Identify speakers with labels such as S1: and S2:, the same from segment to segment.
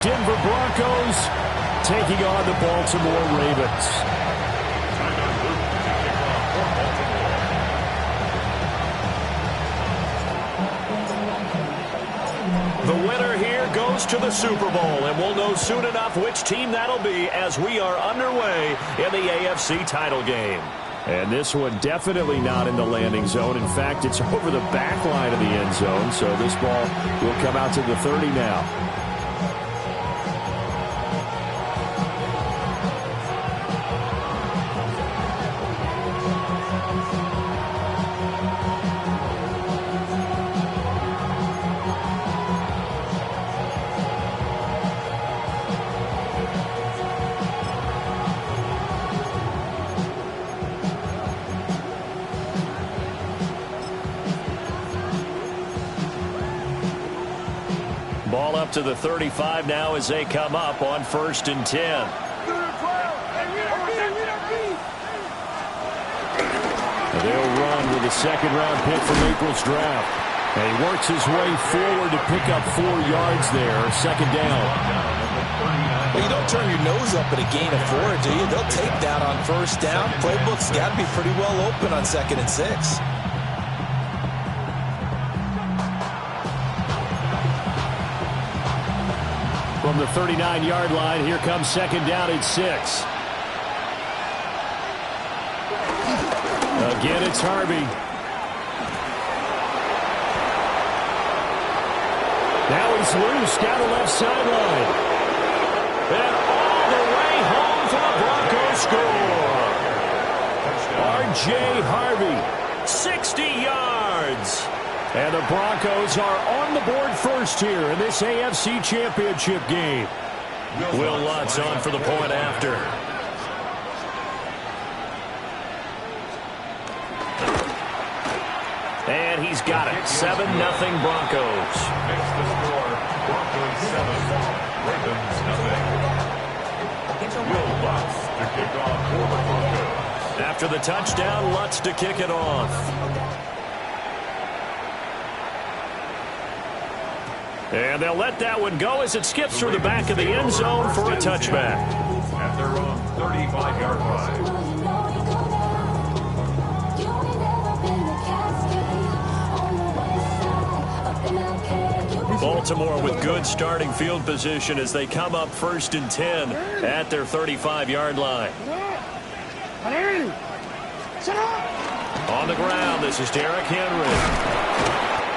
S1: Denver Broncos taking on the Baltimore Ravens. The winner here goes to the Super Bowl, and we'll know soon enough which team that'll be as we are underway in the AFC title game. And this one definitely not in the landing zone. In fact, it's over the back line of the end zone, so this ball will come out to the 30 now. Ball up to the 35 now as they come up on 1st and 10. They'll run with a second-round pick from April's draft. And he works his way forward to pick up 4 yards there. Second down.
S2: Well, you don't turn your nose up at a gain of 4, do you? They'll take that on 1st down. Playbook's got to be pretty well open on 2nd and 6.
S1: From the 39-yard line, here comes 2nd down and 6. Again, it's Harvey. Now he's loose down the left sideline. And all the way home for the Broncos score. R.J. Harvey, 60 yards. And the Broncos are on the board first here in this AFC Championship game. Will Lutz on for the point after. And he's got it. 7-0 Broncos.
S3: Makes the score Broncos 7, Ravens 0. Will Lutz to kick off for the Broncos.
S1: After the touchdown, Lutz to kick it off. And they'll let that one go as it skips through the back of the end zone for a touchback.
S3: At their own 35-yard line.
S1: Baltimore with good starting field position as they come up 1st and 10 at their 35-yard line. On the ground, this is Derrick Henry.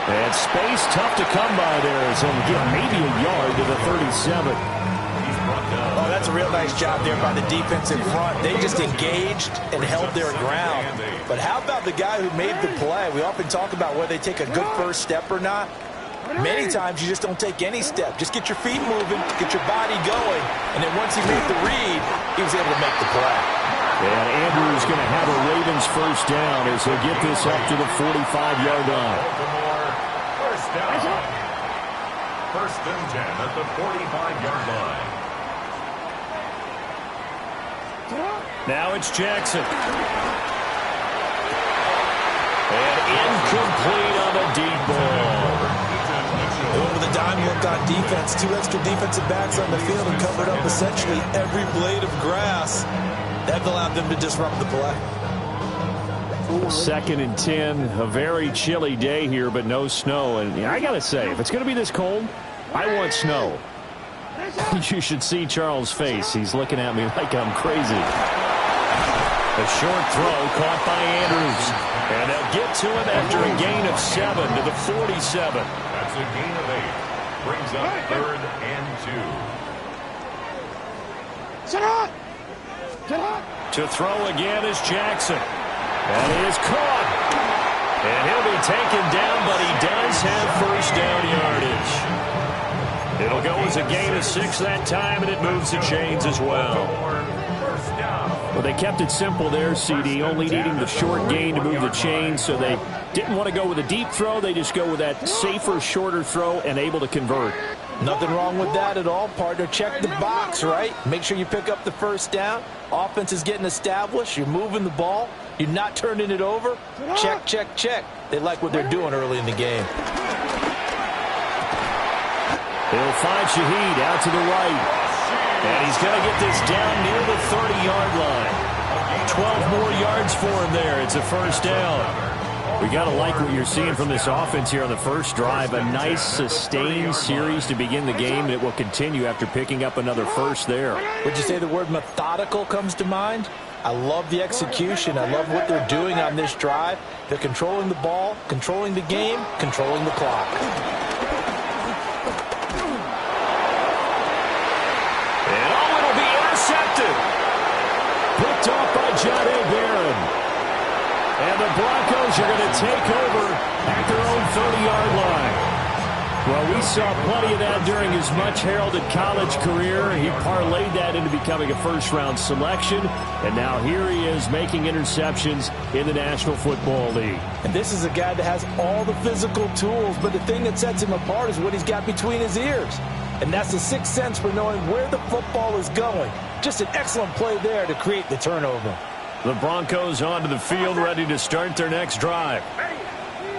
S1: And space tough to come by there as he'll get maybe a yard to the 37.
S2: Oh, that's a real nice job there by the defense in front. They just engaged and held their ground. But how about the guy who made the play? We often talk about whether they take a good first step or not. Many times you just don't take any step. Just get your feet moving, get your body going, and then once he made the read, he was able to make the play.
S1: And Andrews going to have a Ravens first down as he'll get this up to the 45-yard line.
S3: First and 10 at the 45-yard line.
S1: Now it's Jackson. And incomplete on the deep ball.
S2: Over the dime look on defense. 2 extra defensive backs on the field and covered up essentially every blade of grass. That allowed them to disrupt the play.
S1: 2nd and 10, a very chilly day here, but no snow. And I got to say, if it's going to be this cold, I want snow. You should see Charles' face. He's looking at me like I'm crazy. A short throw caught by Andrews. And they'll get to him after a gain of 7 to the 47.
S3: That's a gain of 8. Brings up 3rd and 2.
S1: To throw again is Jackson. And he is caught. And he'll be taken down, but he does have first down yardage. It'll go as a gain of 6 that time, and it moves the chains as well. Well, they kept it simple there, CD, only needing the short gain to move the chains, so they didn't want to go with a deep throw. They just go with that safer, shorter throw and able to convert.
S2: Nothing wrong with that at all, partner. Check the box, right? Make sure you pick up the first down. Offense is getting established. You're moving the ball. You're not turning it over. Check, check, check. They like what they're doing early in the game.
S1: He'll find Shaheed out to the right. And he's going to get this down near the 30-yard line. 12 more yards for him there. It's a first down. We got to like what you're seeing from this offense here on the first drive. A nice, sustained series to begin the game, and it will continue after picking up another first there.
S2: Would you say the word methodical comes to mind? I love the execution. I love what they're doing on this drive. They're controlling the ball, controlling the game, controlling the clock.
S1: And it'll be intercepted. Picked off by John A. Barron. And the Broncos are going to take over at their own 30-yard line. Well, we saw plenty of that during his much-heralded college career. He parlayed that into becoming a first-round selection. And now here he is making interceptions in the National Football League.
S2: And this is a guy that has all the physical tools, but the thing that sets him apart is what he's got between his ears. And that's the sixth sense for knowing where the football is going. Just an excellent play there to create the turnover.
S1: The Broncos onto the field, ready to start their next drive.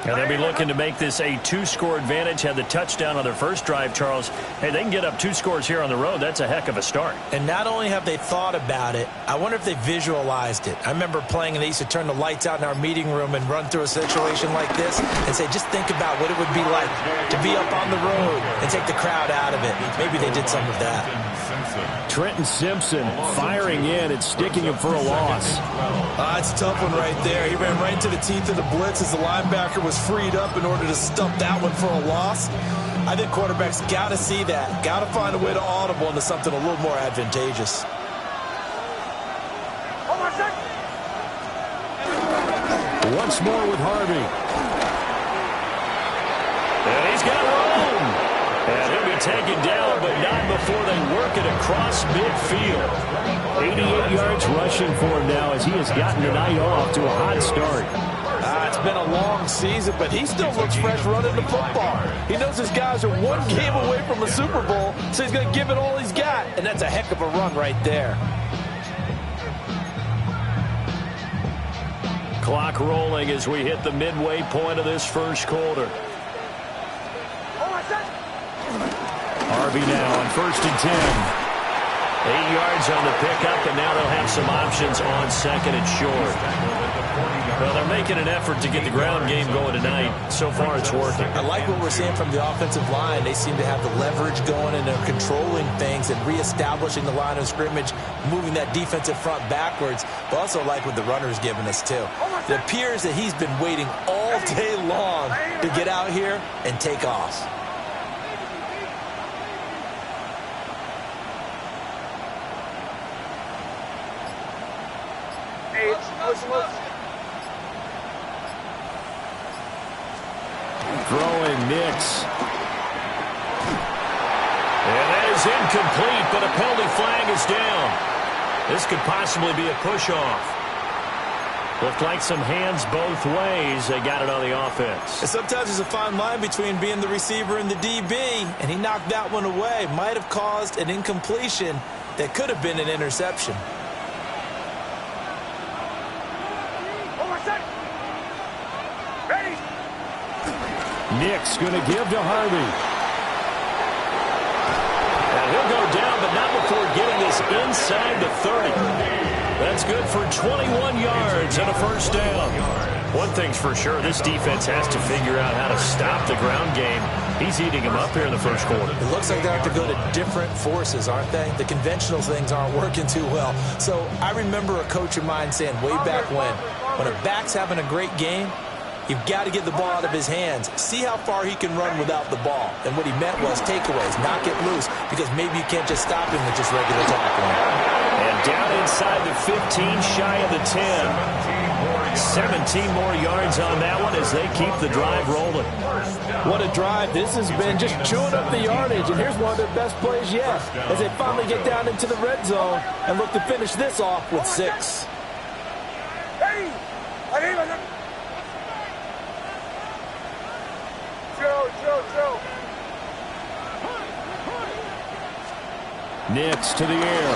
S1: And they'll be looking to make this a two-score advantage. Had the touchdown on their first drive, Charles. Hey, they can get up 2 scores here on the road. That's a heck of a start.
S2: And not only have they thought about it, I wonder if they visualized it. I remember playing, and they used to turn the lights out in our meeting room and run through a situation like this and say, just think about what it would be like to be up on the road and take the crowd out of it. Maybe they did some of that.
S1: Trenton Simpson firing in and sticking him for a loss.
S2: It's a tough one right there. He ran right into the teeth of the blitz as the linebacker was freed up in order to stump that one for a loss. I think quarterbacks got to see that. Got to find a way to audible into something a little more advantageous.
S1: Once more with Harvey. And he's got room. And he'll be taken down, but not before they work it across midfield. 88 yards rushing for him now as he has gotten the night off to a hot start.
S2: It's been a long season, but he still looks fresh running the football. He knows his guys are one game away from a Super Bowl, so he's going to give it all he's got. And that's a heck of a run right there.
S1: Clock rolling as we hit the midway point of this first quarter. Harvey now on 1st and 10. 8 yards on the pickup, and now they'll have some options on 2nd and short. Well, they're making an effort to get the ground game going tonight. So far, it's working.
S2: I like what we're seeing from the offensive line. They seem to have the leverage going, and they're controlling things and reestablishing the line of scrimmage, moving that defensive front backwards. But also like what the runner's giving us, too. It appears that he's been waiting all day long to get out here and take off.
S1: Throwing Nix. And that is incomplete, but a penalty flag is down. This could possibly be a push-off. Looked like some hands both ways. They got it on the offense.
S2: And sometimes there's a fine line between being the receiver and the DB, and he knocked that one away. Might have caused an incompletion that could have been an interception.
S1: Nix going to give to Harvey. And he'll go down, but not before getting this inside the 30. That's good for 21 yards and a first down. One thing's for sure, this defense has to figure out how to stop the ground game. He's eating him up here in the first quarter.
S2: It looks like they have to go to different forces, aren't they? The conventional things aren't working too well. So I remember a coach of mine saying way back when a back's having a great game, you've got to get the ball out of his hands. See how far he can run without the ball. And what he meant was takeaways, knock it loose, because maybe you can't just stop him with just regular tackling.
S1: And down inside the 15, shy of the 10. 17 more yards on that one as they keep the drive rolling.
S2: What a drive. This has been just chewing up the yardage. And here's one of their best plays yet as they finally get down into the red zone and look to finish this off with 6.
S1: Nix to the air.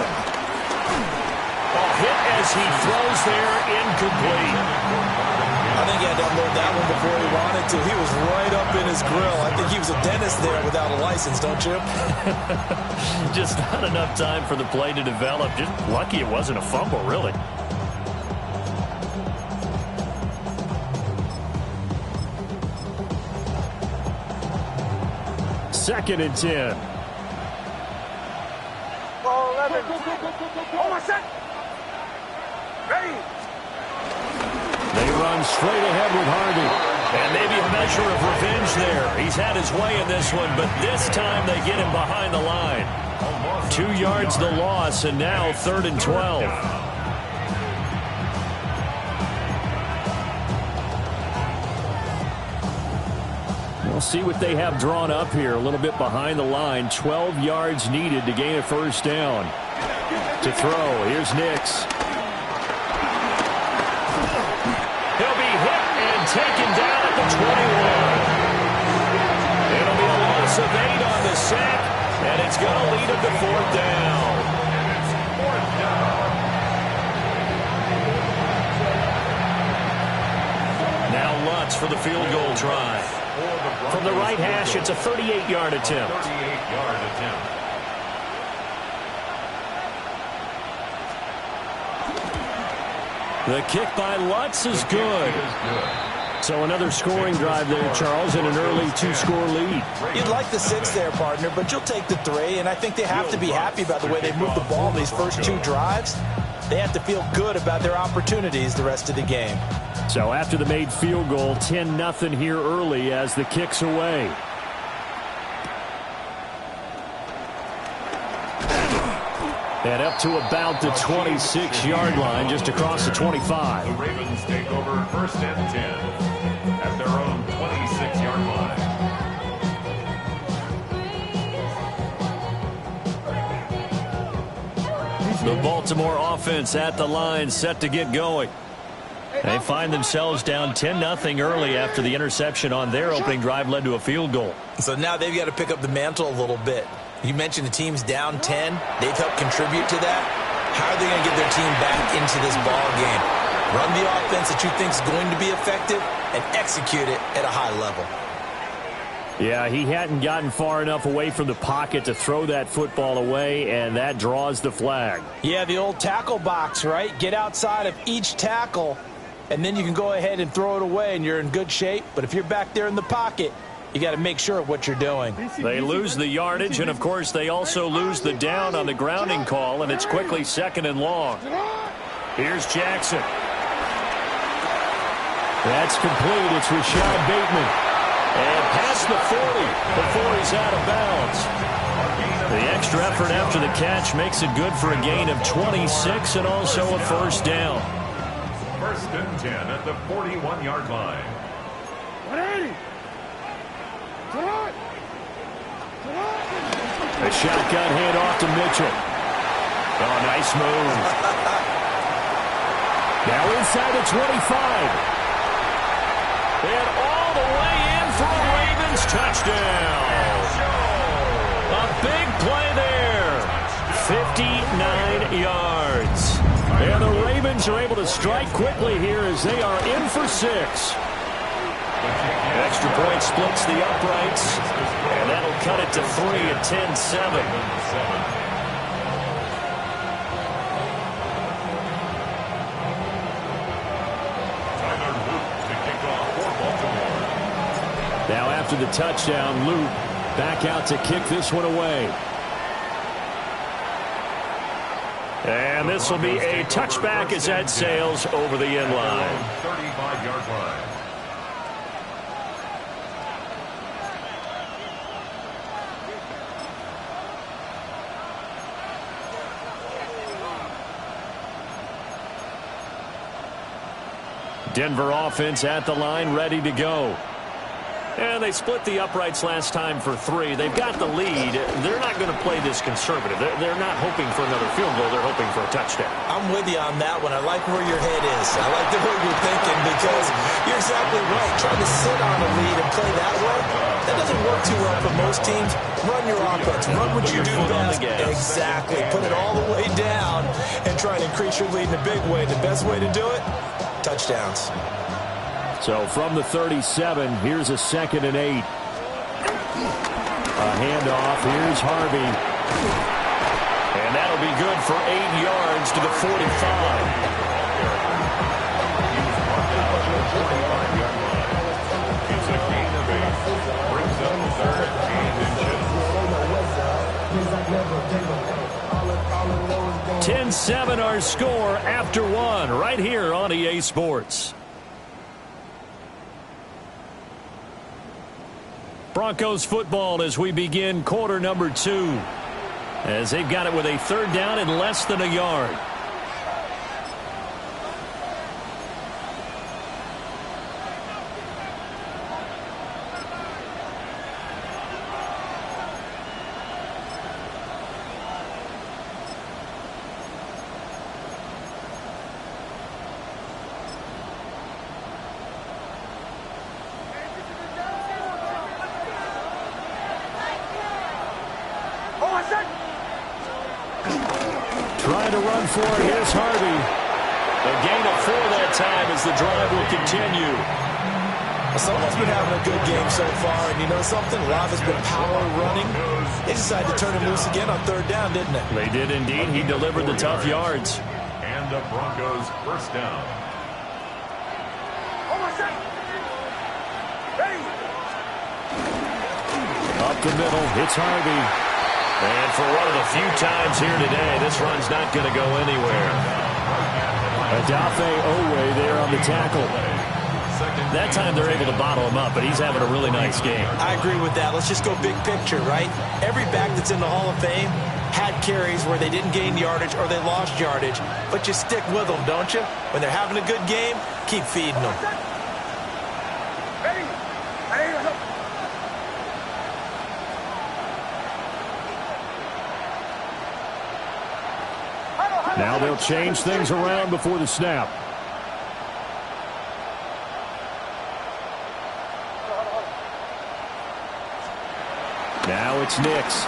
S1: A hit as he throws there, incomplete.
S2: I think he had to unload that one before he wanted to. He was right up in his grill. I think he was a dentist there without a license, don't you?
S1: Just not enough time for the play to develop. Just lucky it wasn't a fumble, really. Second and 10.
S4: Ball 11. Hold on, set. Ready.
S1: They run straight ahead with Harvey. And maybe a measure of revenge there. He's had his way in this one, but this time they get him behind the line. 2 yards the loss, and now 3rd and 12. We'll see what they have drawn up here. A little bit behind the line. 12 yards needed to gain a first down. To throw, here's Nix. He'll be hit and taken down at the 21. It'll be a loss of 8 on the sack, and it's going to lead him to 4th down. Now Lutz for the field goal try. From the right hash, it's a 38-yard attempt.
S3: 38-yard attempt.
S1: The kick by Lutz is good. So another scoring drive there, Charles, and an early 2-score lead.
S2: You'd like the 6 there, partner, but you'll take the 3, and I think they have to be happy about the way they moved the ball in these first 2 drives. They have to feel good about their opportunities the rest of the game.
S1: So after the made field goal, 10-0 here early as the kick's away. And up to about the 26-yard line, just across the 25.
S3: The Ravens take over 1st and 10 at their own 26-yard line.
S1: The Baltimore offense at the line, set to get going. They find themselves down 10-0 early after the interception on their opening drive led to a field goal.
S2: So now they've got to pick up the mantle a little bit. You mentioned the team's down 10. They've helped contribute to that. How are they going to get their team back into this ball game? Run the offense that you think is going to be effective and execute it at a high level.
S1: Yeah, he hadn't gotten far enough away from the pocket to throw that football away, and that draws the flag.
S2: Yeah, the old tackle box, right? Get outside of each tackle, and then you can go ahead and throw it away, and you're in good shape. But if you're back there in the pocket, you got to make sure of what you're doing.
S1: They lose the yardage, and, of course, they also lose the down on the grounding call, and it's quickly 2nd and long. Here's Jackson. That's complete. It's Rashad Bateman. And past the 40 before he's out of bounds. The extra effort after the catch makes it good for a gain of 26 and also a first down.
S3: 1st and 10 at the 41-yard line.
S4: 180.
S1: A shotgun handoff to Mitchell. Oh, nice move. Now inside the 25. And all the way in for a Ravens touchdown. A big play there. 59 yards. And the Ravens are able to strike quickly here as they are in for 6. Extra point splits the uprights, and that'll cut it to 3 at 10-7. Now after the touchdown, Luke back out to kick this one away. And this will be a touchback as that sails over the end line.
S3: 35-yard line.
S1: Denver offense at the line, ready to go. And they split the uprights last time for 3. They've got the lead. They're not going to play this conservative. They're not hoping for another field goal. They're hoping for a touchdown.
S2: I'm with you on that one. I like where your head is. I like the way you're thinking because you're exactly right. Trying to sit on a lead and play that way, that doesn't work too well for most teams. Run your offense. Run what you do best. Exactly. Put it all the way down and try and increase your lead in a big way. The best way to do it, touchdowns.
S1: So from the 37, here's a 2nd and 8. A handoff. Here's Harvey. And that'll be good for 8 yards to the 45.
S3: It's a gain of 8. Brings up 3rd and inches.
S1: 10-7 our score after 1 right here on EA Sports. Broncos football as we begin quarter number 2. As they've got it with a 3rd down and less than a yard. Trying to run for it. Here's Harvey. A gain of 4 that time as the drive will continue.
S2: Someone's been having a good game so far, and you know something? A lot has been power running. They decided to turn him loose again on 3rd down, didn't they?
S1: They did indeed. He delivered the tough yards.
S3: And the Broncos 1st down.
S1: Up the middle. It's Harvey. And for one of the few times here today, this run's not going to go anywhere. Adafe Owe there on the tackle. That time they're able to bottle him up, but he's having a really nice game.
S2: I agree with that. Let's just go big picture, right? Every back that's in the Hall of Fame had carries where they didn't gain yardage or they lost yardage, but you stick with them, don't you? When they're having a good game, keep feeding them.
S1: Now they'll change things around before the snap. Now it's Nix.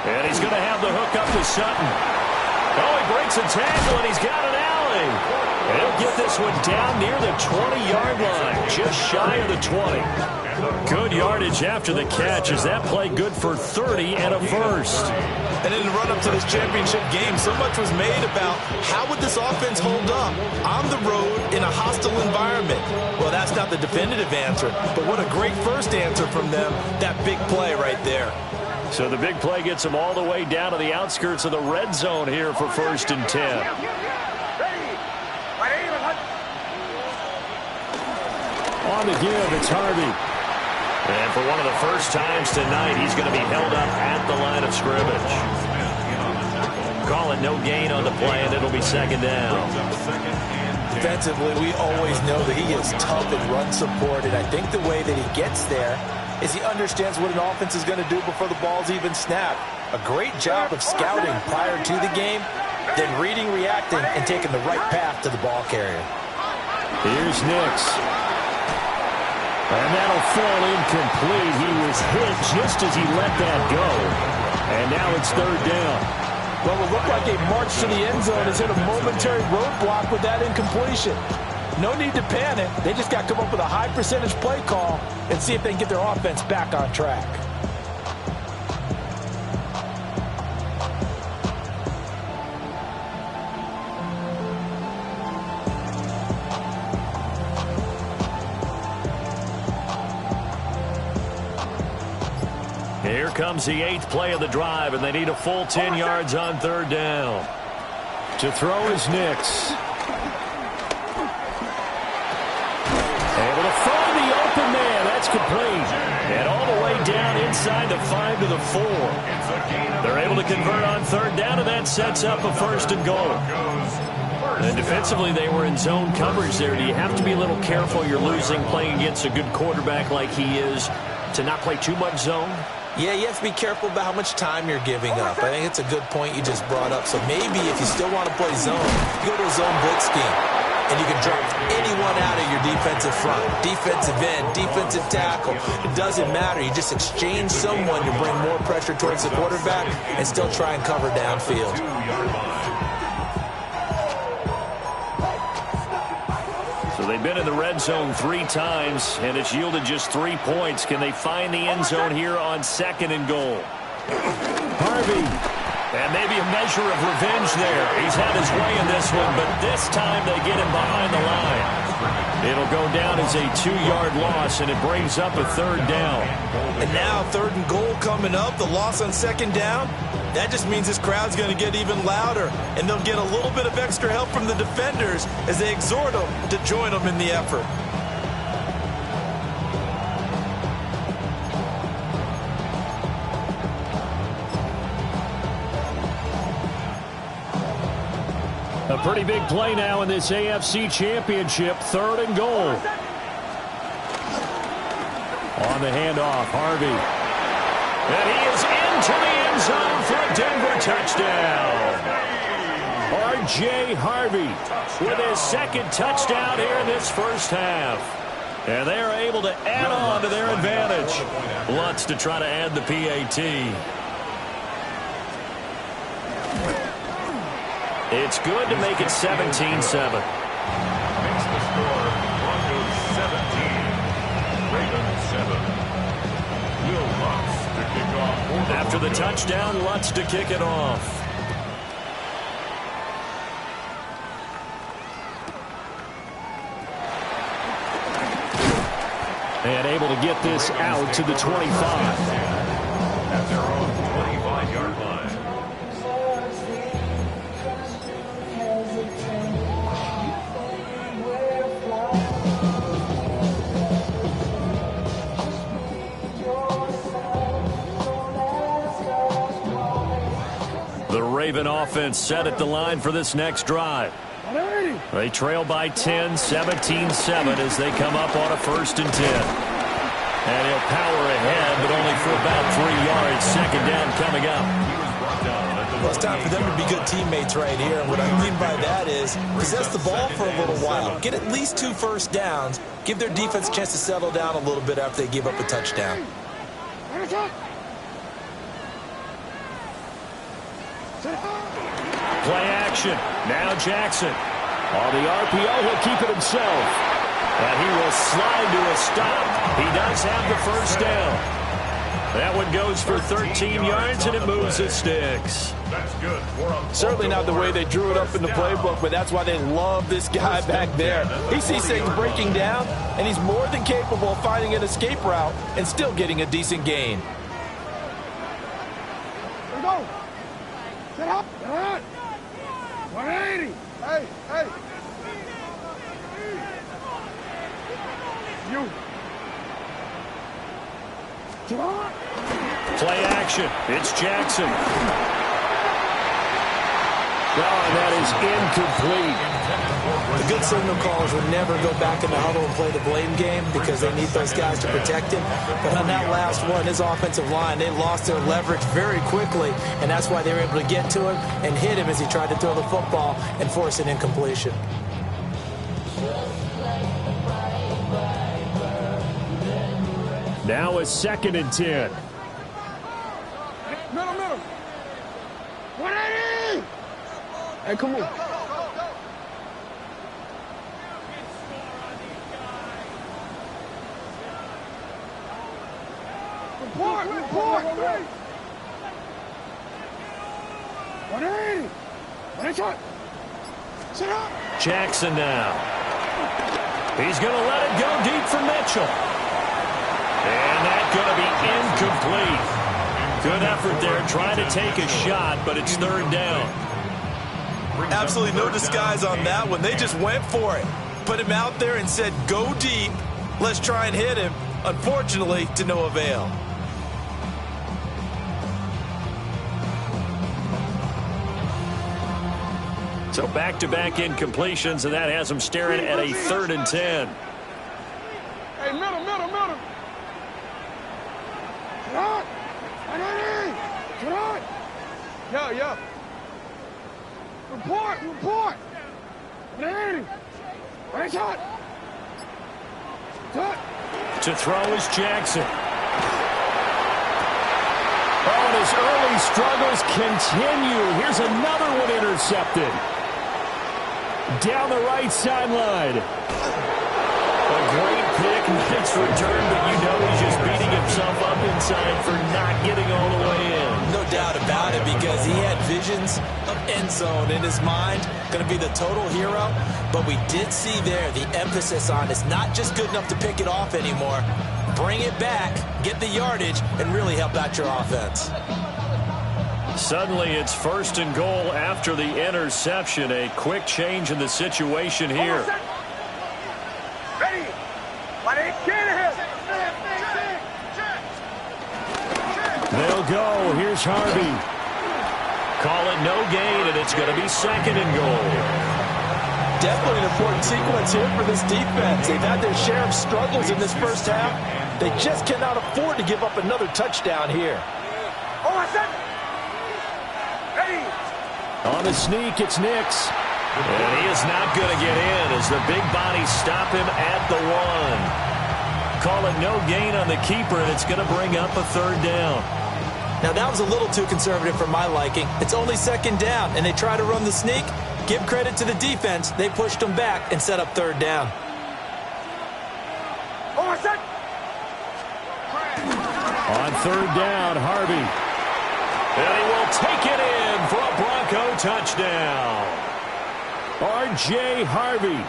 S1: And he's going to have the hook up to Sutton. Oh, he breaks a tackle, and he's got an alley. And he'll get this one down near the 20-yard line, just shy of the 20. Good yardage after the catch. Is that play good for 30 and a first?
S2: And in the run-up to this championship game, so much was made about how would this offense hold up on the road in a hostile environment. Well, that's not the definitive answer, but what a great first answer from them, that big play right there.
S1: So the big play gets them all the way down to the outskirts of the red zone here for 1st and 10. On the give, it's Harvey. And for one of the first times tonight, he's going to be held up at the line of scrimmage. Call it no gain on the play, and it'll be 2nd down.
S2: Defensively, we always know that he is tough in run support, and I think the way that he gets there is he understands what an offense is going to do before the ball's even snapped. A great job of scouting prior to the game, then reading, reacting, and taking the right path to the ball carrier.
S1: Here's Nix. And that'll fall incomplete. He was hit just as he let that go. And now it's 3rd down.
S5: Well, it looked like a march to the end zone has hit a momentary roadblock with that incompletion. No need to panic. They just got to come up with a high percentage play call and see if they can get their offense back on track.
S1: Here comes the 8th play of the drive, and they need a full 10 yards on 3rd down. To throw is Nix. Able to find the open man. That's complete. And all the way down inside the 5 to the 4. They're able to convert on 3rd down, and that sets up a 1st and goal. And defensively, they were in zone coverage there. Do you have to be a little careful? You're losing playing against a good quarterback like he is to not play too much zone?
S2: Yeah, you have to be careful about how much time you're giving up. I think it's a good point you just brought up. So maybe if you still want to play zone, you go to a zone blitz scheme, and you can drop anyone out of your defensive front, defensive end, defensive tackle. It doesn't matter. You just exchange someone to bring more pressure towards the quarterback and still try and cover downfield.
S1: They've been in the red zone 3 times, and it's yielded just 3 points. Can they find the end zone here on 2nd and goal? Harvey. And maybe a measure of revenge there. He's had his way in this one, but this time they get him behind the line. It'll go down as a 2-yard loss, and it brings up a 3rd down.
S2: And now 3rd and goal coming up, the loss on 2nd down. That just means this crowd's going to get even louder, and they'll get a little bit of extra help from the defenders as they exhort them to join them in the effort.
S1: A pretty big play now in this AFC Championship. 3rd and goal. On the handoff, Harvey. And he is into the end zone for a Denver touchdown. R.J. Harvey with his 2nd touchdown here in this first half. And they are able to add on to their advantage. Lutz to try to add the PAT. It's good to make it 17-7.
S3: Makes the score Broncos 17, Ravens 7. Will Lutz to kick off.
S1: After the touchdown, Lutz to kick it off. And able to get this out to the 25.
S3: At their own 25-yard line. The Raven offense set at the line for this next drive. They trail by 10, 17-7 as they come up on a 1st and 10. And he'll power ahead, but only for about 3 yards. 2nd down coming up.
S2: Well, it's time for them to be good teammates right here. And what I mean by that is possess the ball for a little while. Get at least 2 first downs. Give their defense a chance to settle down a little bit after they give up a touchdown.
S1: Play action. Now Jackson. On the RPO, he'll keep it himself. And he will slide to a stop. He does have the 1st down. That one goes for 13 yards, and it moves the sticks.
S3: That's good.
S5: Certainly not the way they drew it up in the playbook, but that's why they love this guy back there. He sees things breaking down, and he's more than capable of finding an escape route and still getting a decent gain.
S4: Here we go. Set up. Good. 180. Hey, hey. You. Get on.
S1: Play action. It's Jackson. Oh, and that is incomplete.
S2: The good signal callers would never go back in the huddle and play the blame game because they need those guys to protect him. But on that last one, his offensive line, they lost their leverage very quickly, and that's why they were able to get to him and hit him as he tried to throw the football and force an incompletion.
S1: Now a 2nd and 10.
S4: Middle, middle. 180. Hey, come on. Report, report. 180. 180. Sit up.
S1: Jackson now. He's going to let it go deep for Mitchell. And that's going to be incomplete. Good effort there trying to take a shot, but it's 3rd down.
S2: Absolutely no disguise on that one. They just went for it. Put him out there and said, go deep. Let's try and hit him. Unfortunately, to no avail.
S1: So back-to-back incompletions, and that has them staring at a 3rd and 10.
S4: Hey, middle, middle, middle. Get on. 180. Get on. Yeah, yeah. Report, report. 180. Right shot. Touch.
S1: To throw is Jackson. Oh, and his early struggles continue. Here's another one intercepted. down the right sideline.
S3: A great pick, nice return, but you know he's just beating himself up inside for not getting all the way in.
S2: No doubt about it, because he had visions of end zone in his mind. Going to be the total hero. But we did see there the emphasis on it's not just good enough to pick it off anymore. Bring it back, get the yardage, and really help out your offense.
S3: Suddenly it's 1st and goal after the interception. A quick change in the situation here.
S4: Ready?
S1: They'll go. Here's Harvey.
S3: Call it no gain, and it's going to be 2nd and goal.
S5: Definitely an important sequence here for this defense. They've had their share of struggles in this first half. They just cannot afford to give up another touchdown here.
S1: On the sneak, it's Nix.
S3: And he is not going to get in as the big bodies stop him at the 1. Call it no gain on the keeper, and it's going to bring up a 3rd down.
S2: Now, that was a little too conservative for my liking. It's only 2nd down, and they try to run the sneak. Give credit to the defense. They pushed them back and set up 3rd down.
S1: On 3rd down, Harvey.
S3: And he will take it in for a Bronco touchdown.
S1: R.J. Harvey.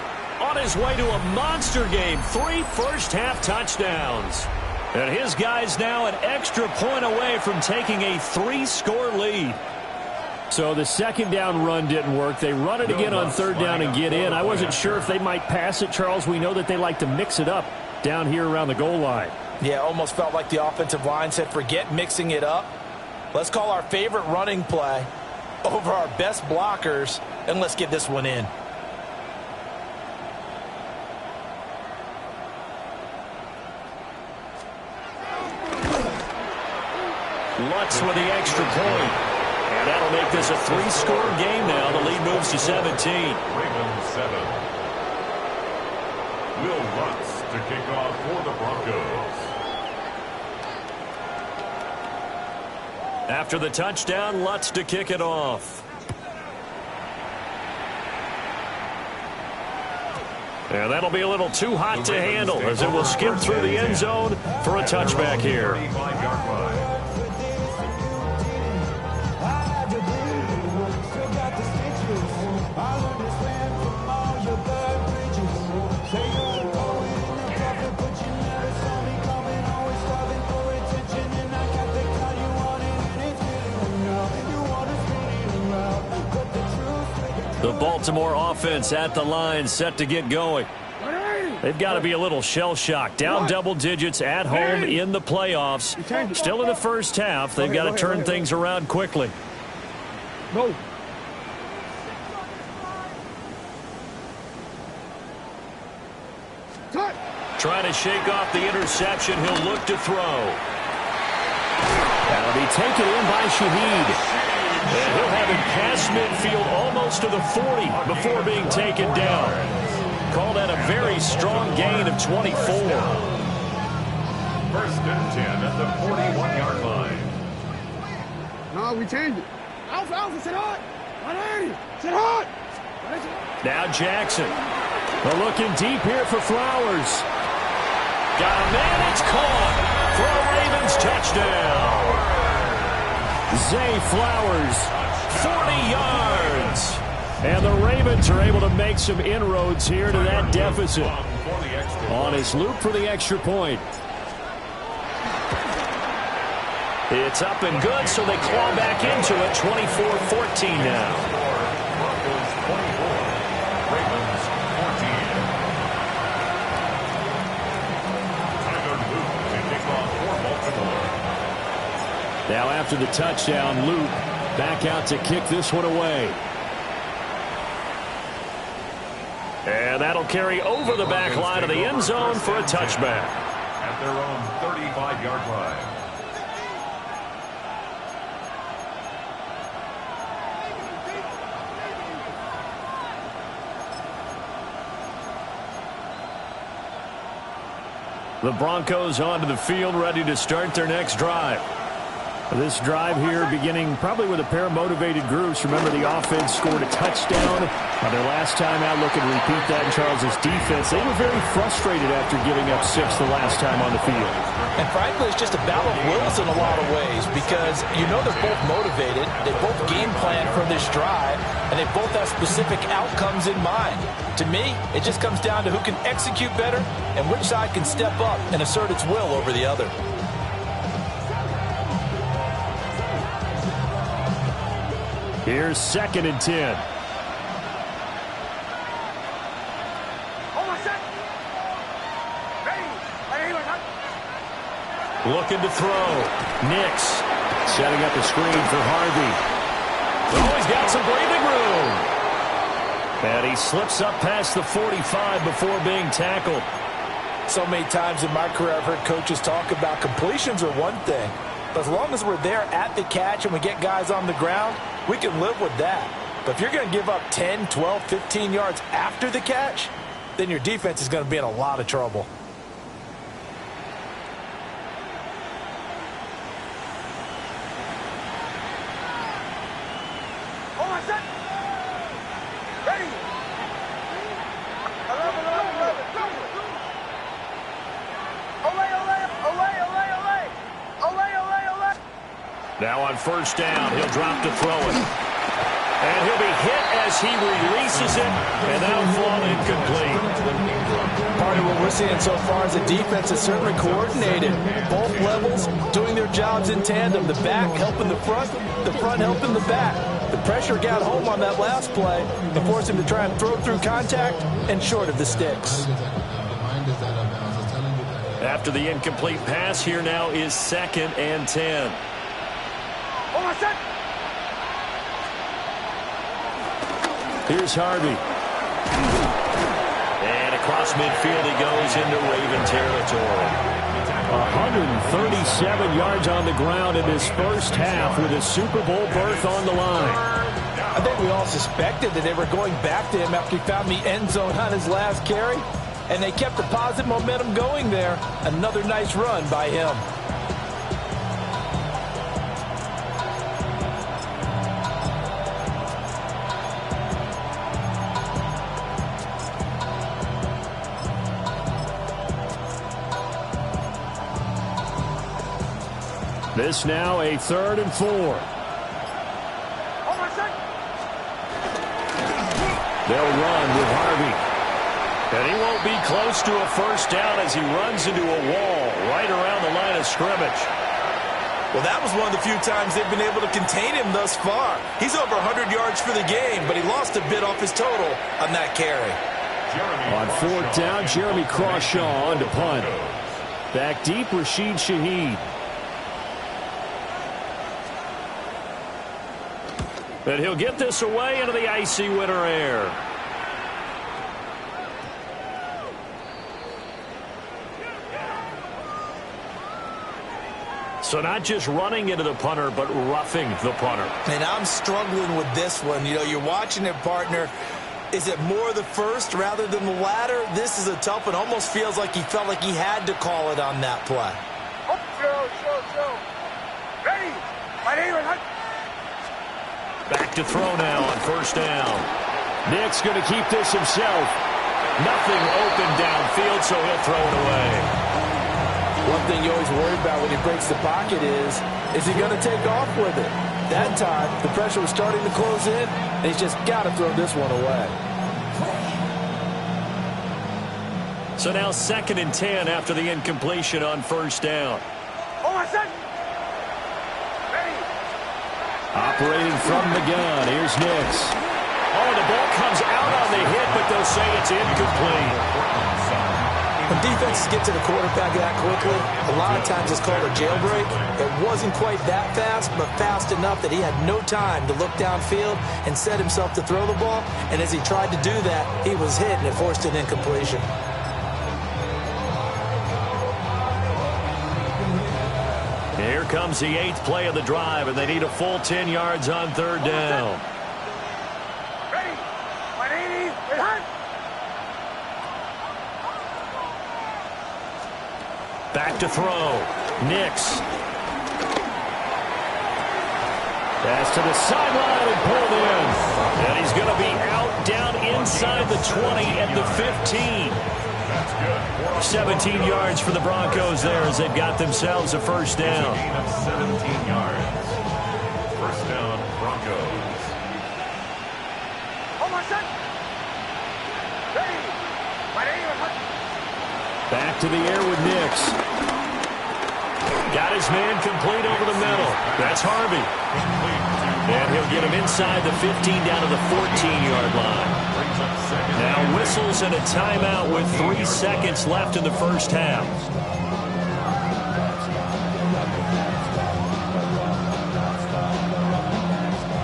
S3: On his way to a monster game, 3 first-half touchdowns. And his guys now an extra point away from taking a 3-score lead.
S1: So the 2nd down run didn't work. They run it again on 3rd down and get in. I wasn't sure if they might pass it, Charles. We know that they like to mix it up down here around the goal line.
S5: Yeah, almost felt like the offensive line said, forget mixing it up. Let's call our favorite running play over our best blockers, and let's get this one in.
S3: Lutz with the extra point. And that'll make this a 3-score game now. The lead moves to 17.
S6: Ravens 7. Will Lutz to kick off for the Broncos.
S3: After the touchdown, Lutz to kick it off. And that'll be a little too hot to handle as it will skip through the end zone for a touchback here. The Baltimore offense at the line, set to get going. They've got to be a little shell-shocked. Down double digits at home in the playoffs. Still in the first half. They've got to turn things around quickly.
S4: Go.
S3: Trying to shake off the interception. He'll look to throw.
S1: That'll be taken in by Shaheed.
S3: And he'll have it past midfield almost to the 40 before being taken down. Call that a very strong gain of 24.
S6: 1st and 10 at the 41-yard line.
S4: No, we changed it. Alpha, sit hot. 180. Sit hot.
S3: Now Jackson.
S1: They're looking deep here for Flowers.
S3: Got a man, it's caught for a Ravens touchdown.
S1: Zay Flowers, 40 yards. And the Ravens are able to make some inroads here to that deficit. On his loop for the extra point.
S3: It's up and good, so they claw back into it. 24-14 now.
S1: Now after the touchdown, Luke back out to kick this one away.
S3: And that'll carry over the back line of the end zone for a touchback.
S6: At their own 35-yard line.
S3: The Broncos onto the field, ready to start their next drive.
S1: This drive here beginning probably with a pair of motivated groups. Remember, the offense scored a touchdown on their last time out. Looking to repeat that in Charles's defense. They were very frustrated after giving up 6 the last time on the field.
S5: And frankly, it's just a battle of wills in a lot of ways because you know they're both motivated. They both game plan for this drive, and they both have specific outcomes in mind. To me, it just comes down to who can execute better and which side can step up and assert its will over the other.
S1: Here's 2nd and 10.
S3: Looking to throw.
S1: Nix setting up a screen for Harvey.
S3: Oh, he's got some breathing room.
S1: And he slips up past the 45 before being tackled.
S5: So many times in my career I've heard coaches talk about completions are one thing. But as long as we're there at the catch and we get guys on the ground, we can live with that. But if you're going to give up 10, 12, 15 yards after the catch, then your defense is going to be in a lot of trouble.
S3: Now on 1st down, he'll drop to throw it. And he'll be hit as he releases it, and that'll fall incomplete.
S5: Part of what we're seeing so far is the defense is certainly coordinated. Both levels doing their jobs in tandem. The back helping the front helping the back. The pressure got home on that last play and forced him to try and throw through contact and short of the sticks.
S3: After the incomplete pass, here now is 2nd and 10.
S1: Here's Harvey.
S3: And across midfield he goes into Raven territory.
S1: 137 yards on the ground in his first half with a Super Bowl berth on the line.
S5: I think we all suspected that they were going back to him after he found the end zone on his last carry. And they kept the positive momentum going there. Another nice run by him.
S1: This now a 3rd and 4. They'll run with Harvey.
S3: And he won't be close to a 1st down as he runs into a wall right around the line of scrimmage.
S2: Well, that was one of the few times they've been able to contain him thus far. He's over 100 yards for the game, but he lost a bit off his total on that carry.
S1: On 4th down, Jeremy Crawshaw on to punt. Back deep, Rashid Shaheed.
S3: But he'll get this away into the icy winter air. So not just running into the punter, but roughing the punter.
S2: And I'm struggling with this one. You know, you're watching it, partner. Is it more the first rather than the latter? This is a tough one. Almost feels like he felt like he had to call it on that play.
S4: Ready?
S3: Back to throw now on 1st down.
S1: Nick's going to keep this himself.
S3: Nothing open downfield, so he'll throw it away.
S5: One thing you always worry about when he breaks the pocket is he going to take off with it? That time, the pressure was starting to close in, and he's just got to throw this one away.
S3: So now 2nd and 10 after the incompletion on 1st down.
S1: Operating from the gun, here's Nix.
S3: Oh, the ball comes out on the hit, but they'll say it's incomplete.
S2: When defenses get to the quarterback that quickly, a lot of times it's called a jailbreak. It wasn't quite that fast, but fast enough that he had no time to look downfield and set himself to throw the ball. And as he tried to do that, he was hit, and it forced an incompletion.
S3: Here comes the 8th play of the drive, and they need a full 10 yards on 3rd down.
S4: Ready? 180.
S3: Back to throw. Nix. Pass to the sideline and pulled in. And he's going to be out down inside the 20 at the 15. 17 yards for the Broncos there as they've got themselves a first down.
S6: 17 yards. First down, Broncos.
S3: Back to the air with Nix. Got his man complete over the middle. That's Harvey. And he'll get him inside the 15 down to the 14-yard line. Now whistles and a timeout with 3 seconds left in the first half.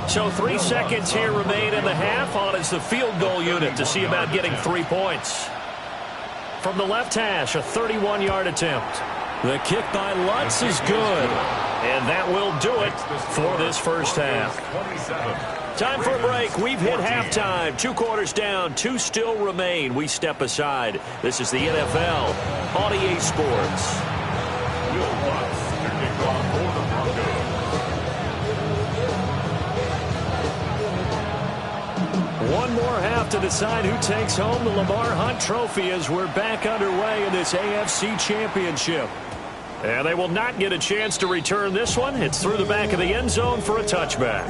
S3: So 3 seconds here remain in the half. On is the field goal unit to see about getting 3 points. From the left hash, a 31-yard attempt. The kick by Lutz is good. And that will do it for this first half. Time for a break. We've hit halftime. 2 quarters down. 2 still remain. We step aside. This is the NFL on EA Sports.
S6: Will Lutz to kick off for the Broncos.
S3: One more half to decide who takes home the Lamar Hunt Trophy as we're back underway in this AFC Championship. And they will not get a chance to return this one. It's through the back of the end zone for a touchback.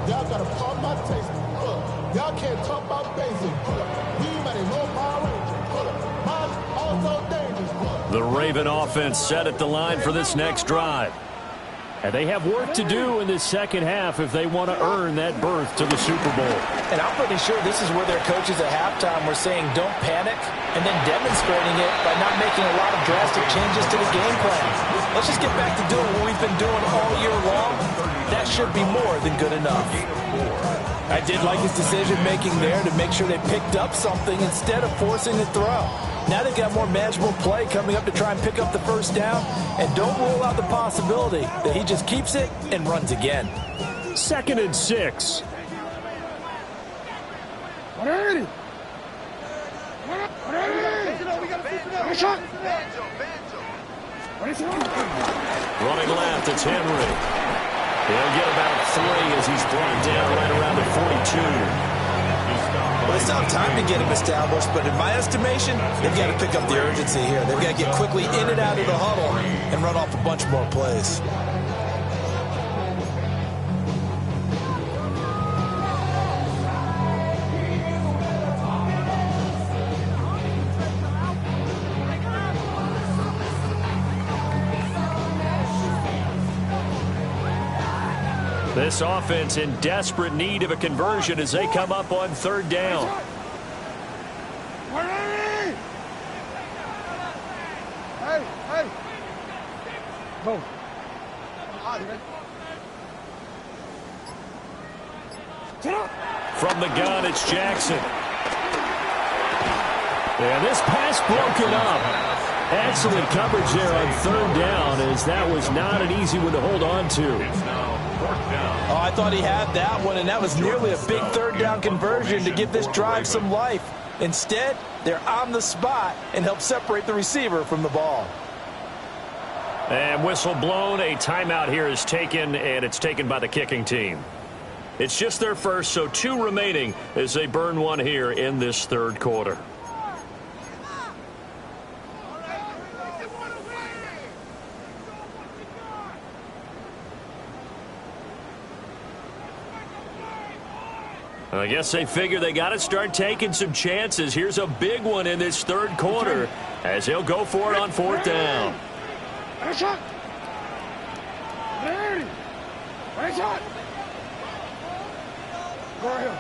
S4: Y'all got to pump my taste. Y'all can't talk about basic. We might as well Power Rangers. Mine also dangerous.
S3: The Raven offense set at the line for this next drive. And they have work to do in this second half if they want to earn that berth to the Super Bowl.
S5: And I'm pretty sure this is where their coaches at halftime were saying don't panic and then demonstrating it by not making a lot of drastic changes to the game plan. Let's just get back to doing what we've been doing all year long. That should be more than good enough. I did like his decision-making there to make sure they picked up something instead of forcing the throw. Now they've got more manageable play coming up to try and pick up the first down. And don't rule out the possibility that he just keeps it and runs again.
S3: 2nd and 6.
S4: Running
S3: left, it's Henry. He'll get about 3 as he's brought down right around the 42.
S2: Well, they still have time to get him established, but in my estimation, they've got to pick up the urgency here. They've got to get quickly in and out of the huddle and run off a bunch more plays.
S3: This offense in desperate need of a conversion as they come up on 3rd down.
S4: Hey. Go.
S3: From the gun, it's Jackson. And this pass broken up. Excellent coverage there on 3rd down as that was not an easy one to hold on to.
S6: It's now 4th down.
S5: Oh, I thought he had that one, and that was nearly a big 3rd down conversion to give this drive some life. Instead, they're on the spot and help separate the receiver from the ball.
S3: And whistle blown. A timeout here is taken, and it's taken by the kicking team. It's just their first, so 2 remaining as they burn one here in this 3rd quarter. I guess they figure they got to start taking some chances. Here's a big one in this 3rd quarter as he'll go for it on 4th down.
S4: Go ahead.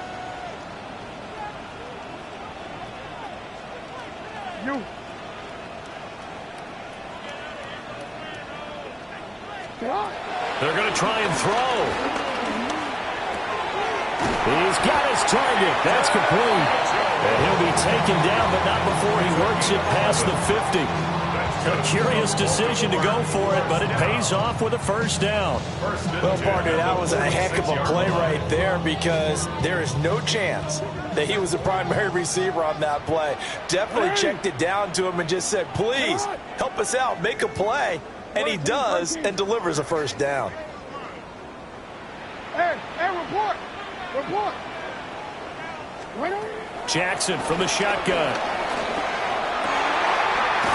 S4: You.
S3: They're going to try and throw. He's got his target. That's complete. And he'll be taken down, but not before he works it past the 50. A curious decision to go for it, but it pays off with a first down.
S2: Well, partner, that was a heck of a play right there because there is no chance that he was the primary receiver on that play. Definitely checked it down to him and just said, please, help us out, make a play. And he does and delivers a first down.
S4: Hey, report. Report.
S3: Jackson from the shotgun.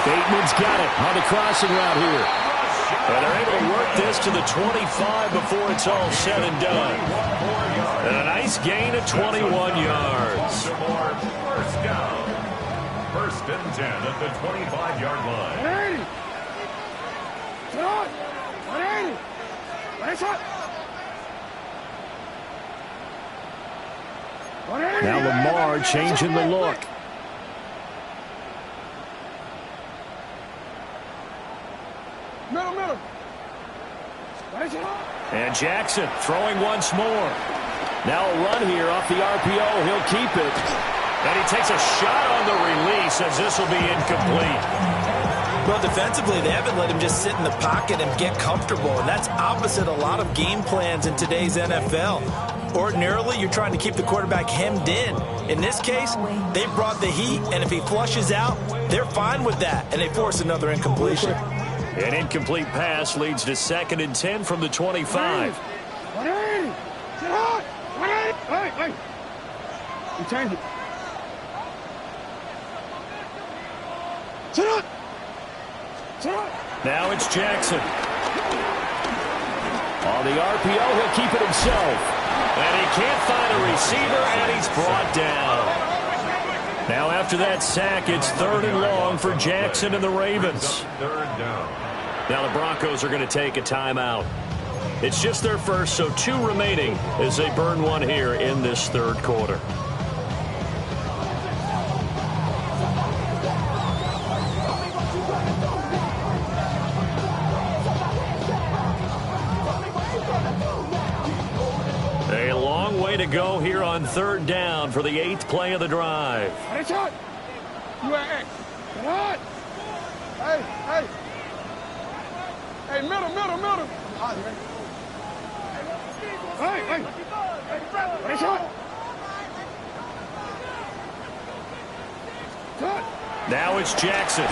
S1: Bateman's got it on the crossing route here.
S3: And they're able to work this to the 25 before it's all said and done. And a nice gain of 21 yards.
S6: First down. First and 10 at the 25-yard line.
S4: 180.
S1: Now Lamar changing the look.
S4: Middle.
S3: And Jackson throwing once more.
S1: Now a run here off the RPO. He'll keep it.
S3: And he takes a shot on the release as this will be incomplete.
S2: Well, defensively, they haven't let him just sit in the pocket and get comfortable, and that's opposite a lot of game plans in today's NFL. Ordinarily, you're trying to keep the quarterback hemmed in. In this case, they brought the heat, and if he flushes out, they're fine with that, and they force another incompletion.
S3: An incomplete pass leads to 2nd and 10 from the 25.
S4: 180. Sit hard. 180. Hey. You change it. Sit up.
S3: Now it's Jackson.
S1: On the RPO, he'll keep it himself.
S3: And he can't find a receiver, and he's brought down. Now after that sack, it's 3rd and long for Jackson and the Ravens.
S6: Third down.
S3: Now the Broncos are going to take a timeout. It's just their first, so 2 remaining as they burn one here in this 3rd quarter. A long way to go here on 3rd down for the 8th play of the drive.
S4: Hey, middle. Hey.
S3: Now it's Jackson.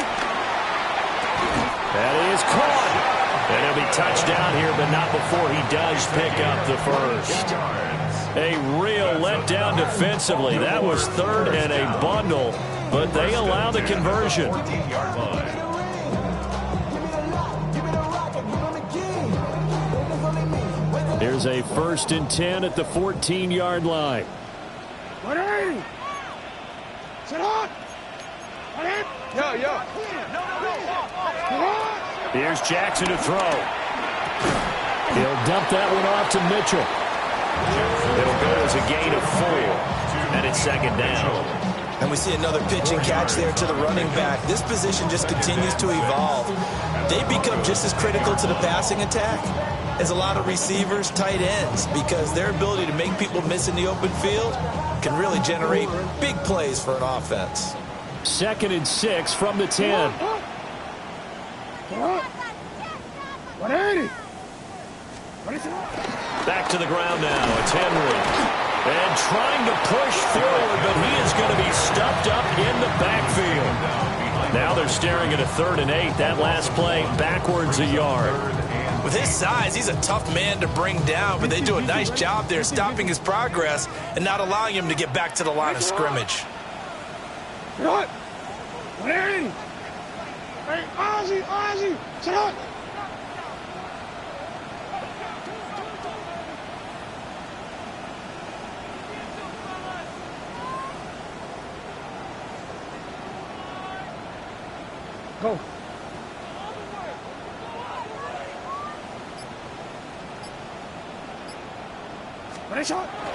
S3: That is caught. And he'll be touchdown here, but not before he does pick up the first. A real letdown defensively. That was 3rd and a bundle, but they allow the conversion.
S1: Here's a 1st and 10 at the 14-yard line.
S4: 180. Sit hard. 180. Yo.
S3: Here's Jackson to throw.
S1: He'll dump that one off to Mitchell.
S3: It'll go as a gain of 4, and it's 2nd down.
S2: And we see another pitch and catch there to the running back. This position just continues to evolve. They become just as critical to the passing attack as a lot of receivers, tight ends, because their ability to make people miss in the open field can really generate big plays for an offense.
S1: 2nd and 6 from the 10.
S4: 180.
S3: Back to the ground now. It's Henry. And trying to push forward, but he is going to be stuffed up in the backfield. Now they're staring at a 3rd and 8. That last play backwards a yard.
S2: With his size, he's a tough man to bring down, but they do a nice job there stopping his progress and not allowing him to get back to the line of scrimmage.
S4: What? 180. Hey, Ozzy. Sit up. Go.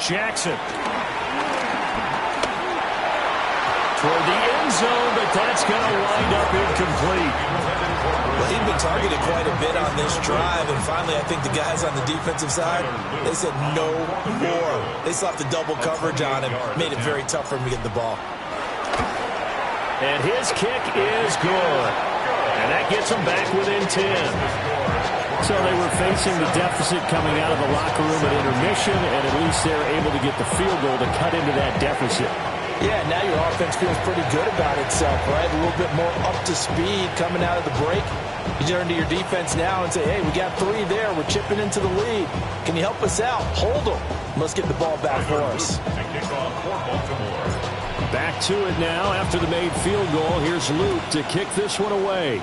S3: Jackson. Toward the end zone, but that's going to wind up incomplete.
S2: Well, he'd been targeted quite a bit on this drive, and finally I think the guys on the defensive side, they said no more. They slapped the double coverage on him, made it very tough for him to get the ball.
S3: And his kick is good. And And that gets them back within 10.
S1: So they were facing the deficit coming out of the locker room at intermission, and at least they're able to get the field goal to cut into that deficit.
S5: Yeah, now your offense feels pretty good about itself, right? A little bit more up to speed coming out of the break. You turn to your defense now and say, hey, we got 3 there. We're chipping into the lead. Can you help us out? Hold them. Let's get the ball back for us.
S1: Back to it now after the made field goal. Here's Luke to kick this one away.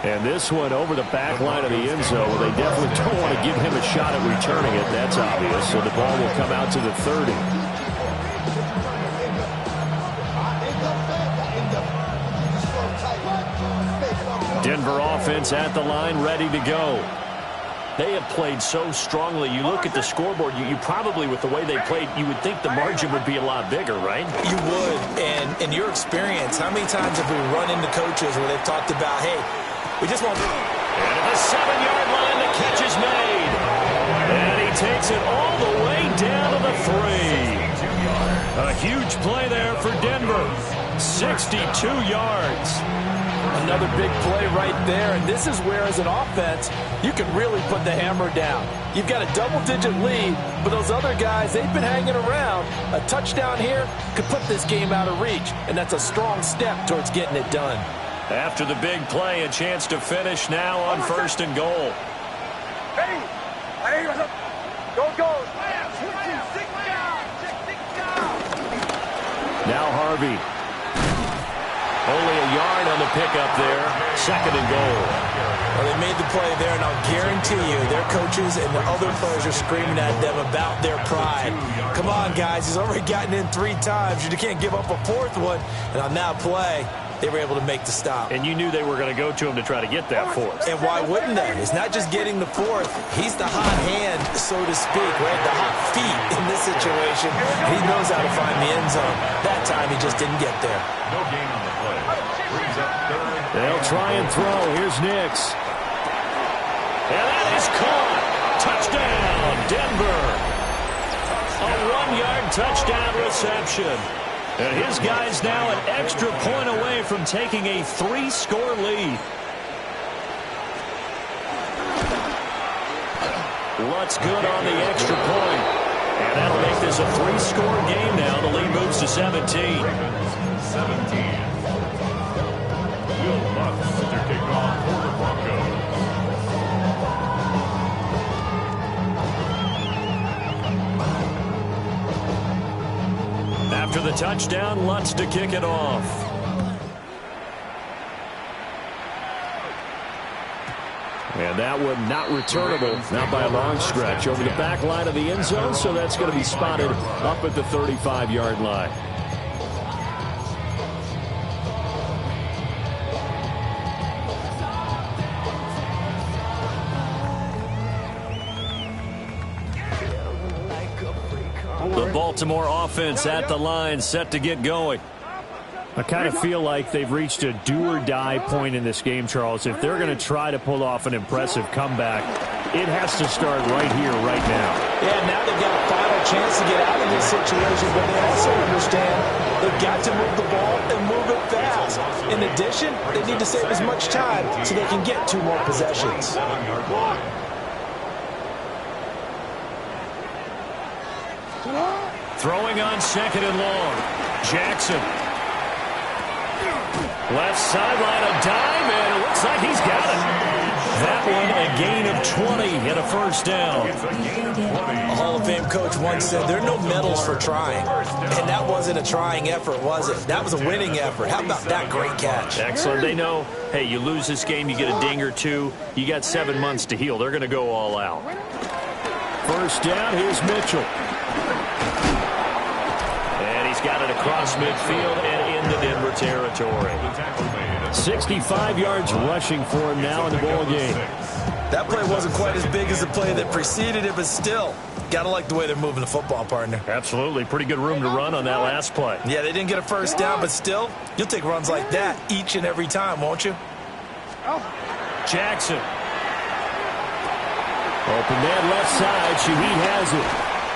S1: And this one over the back line of the end zone. Well, they definitely don't want to give him a shot at returning it. That's obvious. So the ball will come out to the 30. Denver offense at the line, ready to go.
S3: They have played so strongly. You look at the scoreboard, you probably, with the way they played, you would think the margin would be a lot bigger, right?
S2: You would. And in your experience, how many times have we run into coaches where they've talked about, hey, we just want...
S3: And at the 7-yard line, the catch is made. And he takes it all the way down to the 3. A huge play there for Denver. 62 yards.
S5: Another big play right there, and this is where, as an offense, you can really put the hammer down. You've got a double-digit lead, but those other guys, they've been hanging around. A touchdown here could put this game out of reach, and that's a strong step towards getting it done.
S3: After the big play, a chance to finish now on 1st and goal.
S1: Now Harvey.
S3: Only a yard on the pickup there. 2nd and goal.
S2: Well, they made the play there, and I'll guarantee you their coaches and the other players are screaming at them about their pride. Come on, guys. He's already gotten in 3 times. You can't give up a 4th one. And on that play, they were able to make the stop.
S3: And you knew they were going to go to him to try to get that 4th.
S2: And why wouldn't they? It's not just getting the 4th. He's the hot hand, so to speak, right? The hot feet in this situation. He knows how to find the end zone. That time, he just didn't get there.
S6: No gain on the play. Brings up 3rd.
S1: They'll try and throw. Here's Nix.
S3: And that is caught. Touchdown, Denver. A 1-yard touchdown reception. And his guy's now an extra point away from taking a 3-score lead. Lutz good on the extra point. And that'll make this a 3-score game now. The lead moves to 17.
S6: 17. Will Lutz to kick off for the Broncos.
S3: After the touchdown, Lutz to kick it off.
S1: And that one not returnable, not by a long stretch, over the back line of the end zone, so that's going to be spotted up at the 35-yard line.
S3: The Baltimore offense at the line, set to get going.
S1: I kind of feel like they've reached a do-or-die point in this game, Charles. If they're going to try to pull off an impressive comeback, it has to start right here, right now.
S5: Yeah, now they've got a final chance to get out of this situation, but they also understand they've got to move the ball and move it fast. In addition, they need to save as much time so they can get 2 more possessions.
S6: 7-yard line.
S3: Throwing on 2nd and long. Jackson. Left sideline, a dime, and it looks like he's got it. That one, a gain of 20 and a 1st down.
S2: A Hall of Fame coach once said, there are no medals for trying. And that wasn't a trying effort, was it? That was a winning effort. How about that great catch?
S3: Excellent. They know, hey, you lose this game, you get a ding or 2. You got 7 months to heal. They're going to go all out.
S1: 1st down, here's Mitchell.
S3: And he's got it across midfield and into Denver territory.
S1: 65 yards rushing for him now in the ball game.
S2: That play wasn't quite as big as the play that preceded it, but still, got to like the way they're moving the football, partner.
S3: Absolutely. Pretty good room to run on that last play.
S2: Yeah, they didn't get a 1st down, but still, you'll take runs like that each and every time, won't you?
S3: Jackson.
S1: Open man left side. Shaheed has it.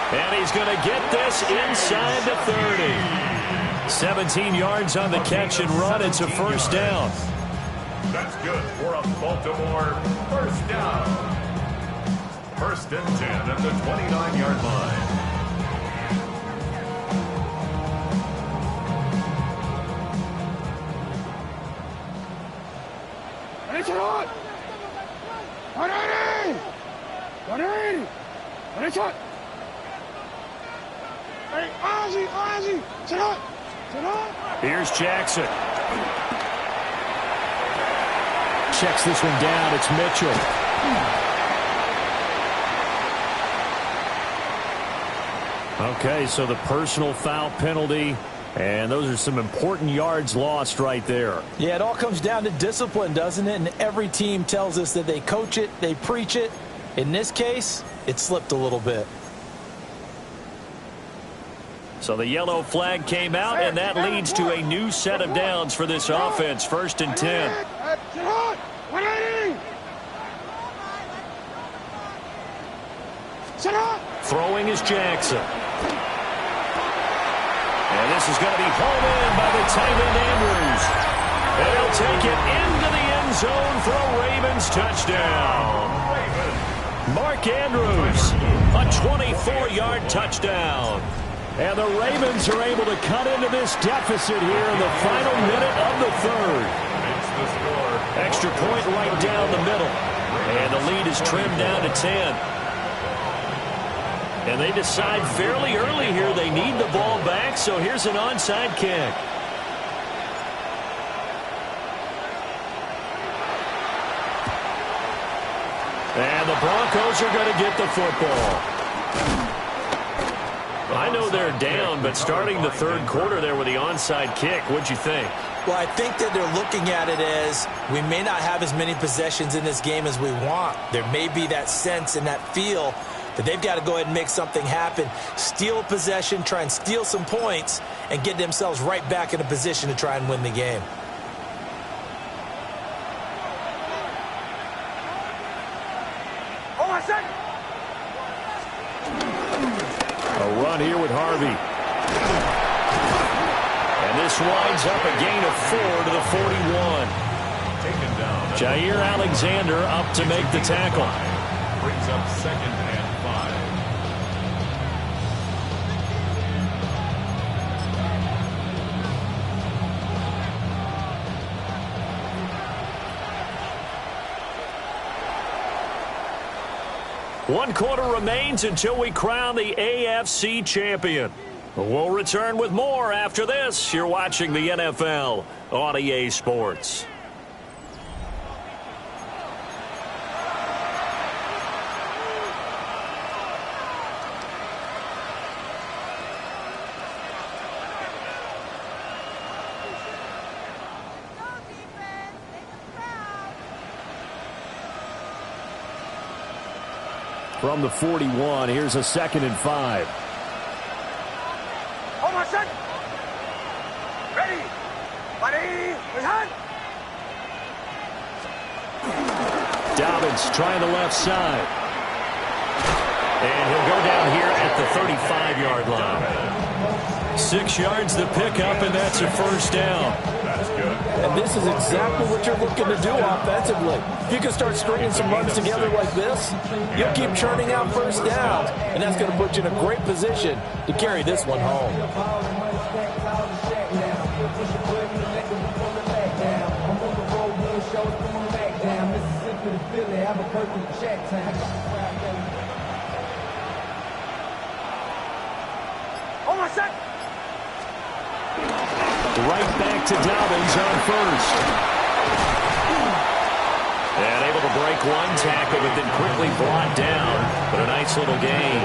S3: And he's going to get this inside the 30. 17 yards on the catch and run. It's a first down.
S6: That's good for a Baltimore first down. First and 10 at the 29-yard line.
S3: Here's Jackson.
S1: Checks this one down. It's Mitchell. Okay, so the personal foul penalty, and those are some important yards lost right there.
S5: Yeah, it all comes down to discipline, doesn't it? And every team tells us that they coach it, they preach it. In this case, it slipped a little bit.
S3: So the yellow flag came out, and that leads to a new set of downs for this offense. First and 10. Throwing is Jackson. And this is going to be pulled in by the tight end Andrews. And he'll take it into the end zone for a Ravens touchdown. Mark Andrews, a 24-yard touchdown.
S1: And the Ravens are able to cut into this deficit here in the final minute of the third.
S3: Extra point right down the middle. And the lead is trimmed down to 10. And they decide fairly early here they need the ball back, so here's an onside kick. And the Broncos are going to get the football. I know they're down, but starting the third quarter there with the onside kick, what'd you think?
S2: Well, I think that they're looking at it as we may not have as many possessions in this game as we want. There may be that sense and that feel that they've got to go ahead and make something happen, steal a possession, try and steal some points, and get themselves right back in a position to try and win the game.
S1: A run here with Harvey.
S3: And this winds up a gain of 4 to the 41. Jair Alexander up to make the tackle.
S6: Brings up second and 5.
S3: One quarter remains until we crown the AFC champion. We'll return with more after this. You're watching the NFL on EA Sports.
S1: From the 41, here's a 2nd and 5.
S7: Hold on, son. Ready. Buddy. Behind.
S1: Dobbins trying the left side.
S3: And he'll go down here at the 35-yard line. 6 yards the pickup, and that's a first down.
S6: That's good.
S5: And this is exactly what you're looking to do offensively. If you can start stringing some runs together like this, you'll keep churning out first downs, and that's going to put you in a great position to carry this one home.
S7: Hold on, son.
S1: Right back to Dobbins on first.
S3: And able to break one tackle, but then quickly brought down. But a nice little gain.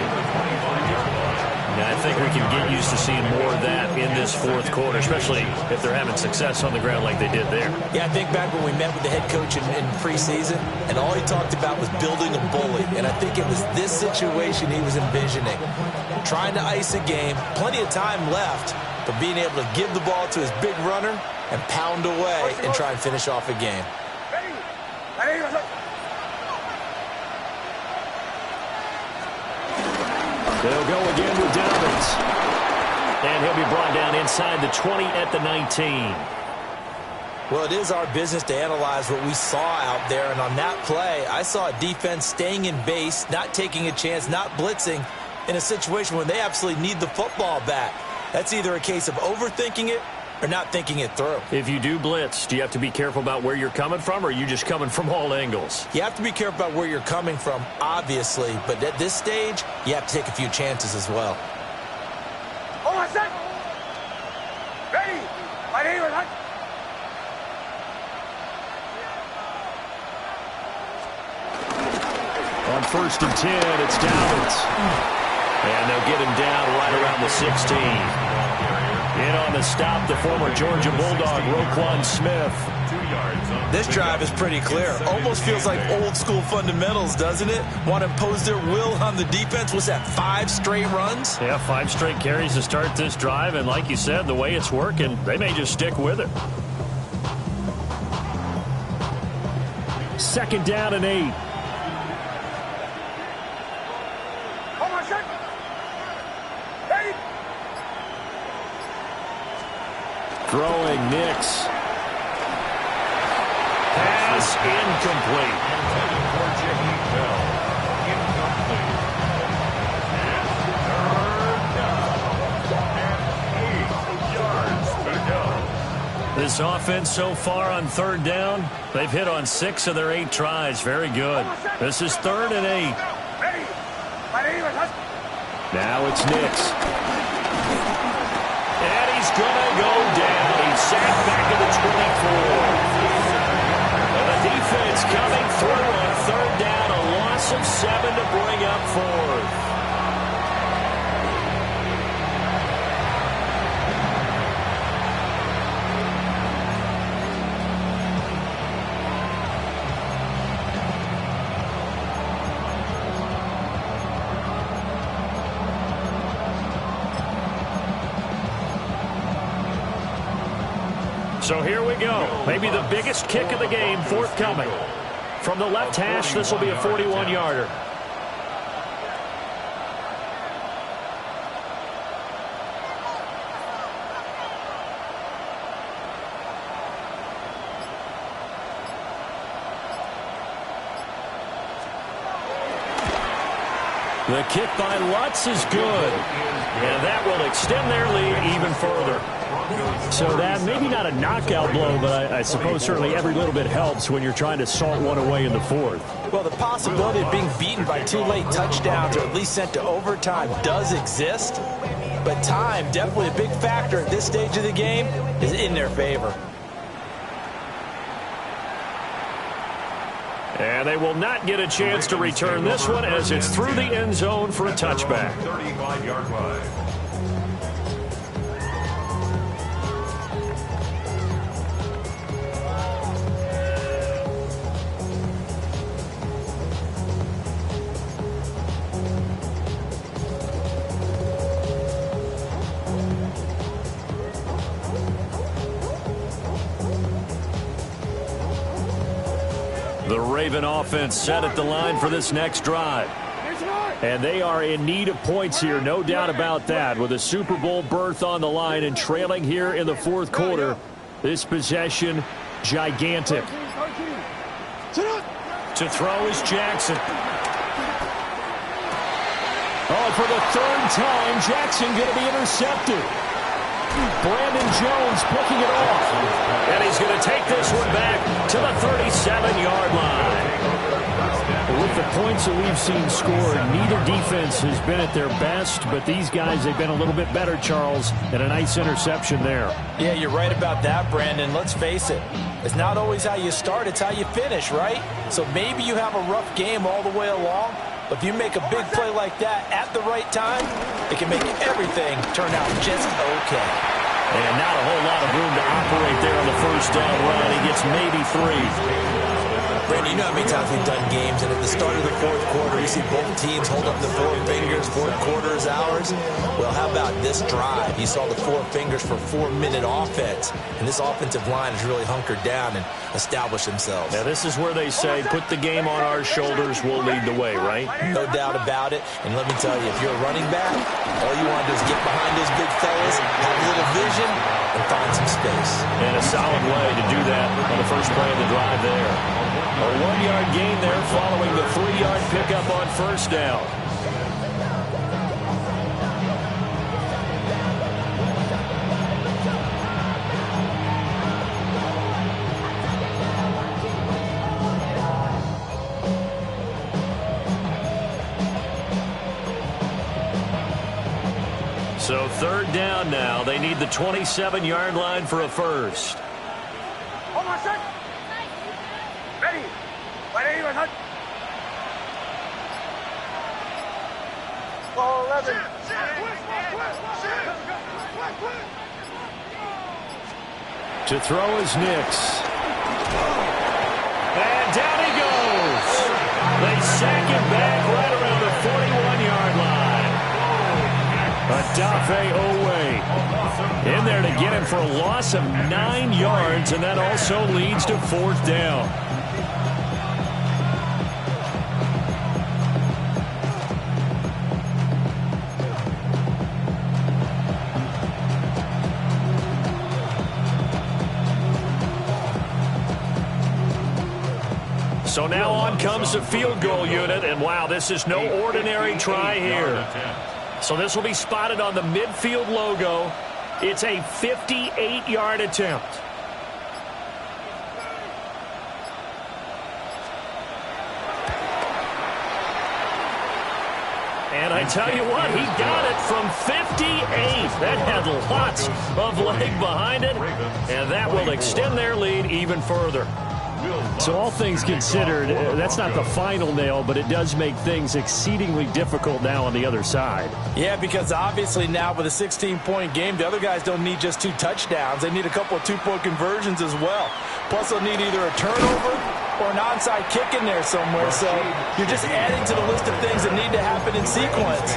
S3: And I think we can get used to seeing more of that in this fourth quarter, especially if they're having success on the ground like they did there.
S2: Yeah, I think back when we met with the head coach in preseason, and all he talked about was building a bully. And I think it was this situation he was envisioning. Trying to ice a game, plenty of time left, but being able to give the ball to his big runner and pound away and try and finish off a game.
S7: Ready. Ready.
S1: They'll go again with Dobbins.
S3: And he'll be brought down inside the 20 at the 19.
S2: Well, it is our business to analyze what we saw out there, and on that play, I saw a defense staying in base, not taking a chance, not blitzing in a situation when they absolutely need the football back. That's either a case of overthinking it or not thinking it through.
S3: If you do blitz, do you have to be careful about where you're coming from, or are you just coming from all angles?
S2: You have to be careful about where you're coming from, obviously, but at this stage, you have to take a few chances as well.
S7: Hold on, set. Ready. My name is Hunt.
S1: On 1st and 10, it's Downs.
S3: And they'll get him down right around the 16. In on the stop, the former Georgia Bulldog, Roquan Smith.
S2: This drive is pretty clear. Almost feels like old school fundamentals, doesn't it? Want to impose their will on the defense. What's that, 5 straight runs?
S3: Yeah, 5 straight carries to start this drive. And like you said, the way it's working, they may just stick with it.
S1: 2nd down and 8.
S7: Hold on, set. Ready.
S1: Throwing Nix.
S3: Pass incomplete. This offense so far on 3rd down, they've hit on 6 of their 8 tries. Very good. This is 3rd and 8.
S7: Ready. My name is Hunt.
S1: Now it's Nix.
S3: And he's going to go down. He's sacked back at the 24. And the defense coming through on 3rd down. A loss of 7 to bring up 4th. So here we go. Maybe the biggest kick of the game forthcoming. From the left hash, this will be a 41-yarder. The kick by Lutz is good. And that will extend their lead even further.
S1: So that maybe not a knockout blow, but I suppose certainly every little bit helps when you're trying to salt one away in the 4th.
S2: Well, the possibility of being beaten by 2 late touchdowns or at least sent to overtime does exist. But time, definitely a big factor at this stage of the game, is in their favor.
S3: And they will not get a chance to return this one as it's through the end zone for a touchback.
S6: 35-yard line.
S3: The Raven offense set at the line for this next drive.
S1: And they are in need of points here, no doubt about that. With a Super Bowl berth on the line and trailing here in the 4th quarter, this possession, gigantic.
S3: To throw is Jackson.
S1: Oh, for the 3rd time, Jackson going to be intercepted. Brandon Jones picking it off.
S3: And he's going to take this one back to the 37-yard line.
S1: With the points that we've seen scored, neither defense has been at their best, but these guys, they've been a little bit better, Charles, and a nice interception there.
S2: Yeah, you're right about that, Brandon. Let's face it. It's not always how you start, it's how you finish, right? So maybe you have a rough game all the way along, but if you make a big play like that at the right time, it can make everything turn out just okay.
S3: And not a whole lot of room to operate there on the 1st down run. He gets maybe 3.
S2: Brandon, you know how many times we've done games, and at the start of the fourth quarter, we see both teams hold up the four fingers, fourth quarter is ours. Well, how about this drive? You saw the four fingers for 4-minute offense, and this offensive line has really hunkered down and established themselves.
S3: Now, this is where they say, put the game on our shoulders, we'll lead the way, right?
S2: No doubt about it, and let me tell you, if you're a running back, all you want to do is get behind those big fellas, have a little vision, and find some space.
S3: And a solid way to do that on the first play of the drive there. A 1-yard gain there following the 3-yard pickup on first down. So third down now. They need the 27-yard line for a first.
S7: Hold on a sec. Ready. Ready, my son. Ball 11.
S1: To throw is Nix.
S3: And down he goes. They sack him back right around the 41-yard line. Adafe Owe in there to get him for a loss of 9 yards, and that also leads to fourth down. So now on comes the field goal unit, and wow, this is no ordinary try here. So this will be spotted on the midfield logo. It's a 58-yard attempt. And I tell you what, he got it from 58. That had lots of leg behind it, and that will extend their lead even further.
S1: So all things considered, that's not the final nail, but it does make things exceedingly difficult now on the other side.
S5: Yeah, because obviously now with a 16-point game, the other guys don't need just 2 touchdowns. They need a couple of 2-point conversions as well. Plus, they'll need either a turnover or an onside kick in there somewhere. So you're just adding to the list of things that need to happen in sequence.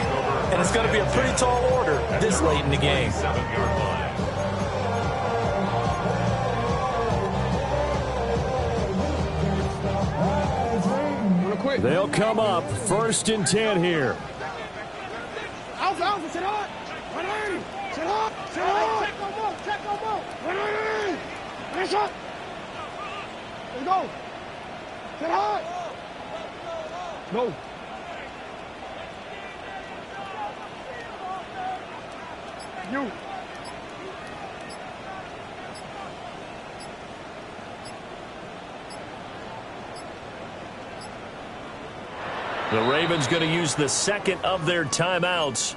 S5: And it's going to be a pretty tall order this late in the game.
S1: They'll come up 1st and 10 here.
S7: Alpha, sit hard. 180. Sit hard. Sit hard. Check on ball. Check on ball. 180. Nice shot. Let's go. Sit hard. No. You.
S3: The Ravens going to use the second of their timeouts.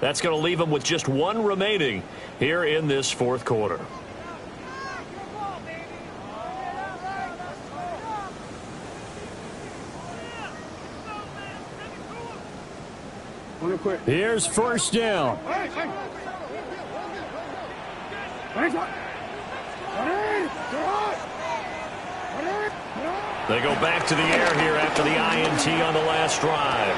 S3: That's going to leave them with just 1 remaining here in this fourth quarter.
S1: Here's first down.
S3: They go back to the air here after the INT on the last drive.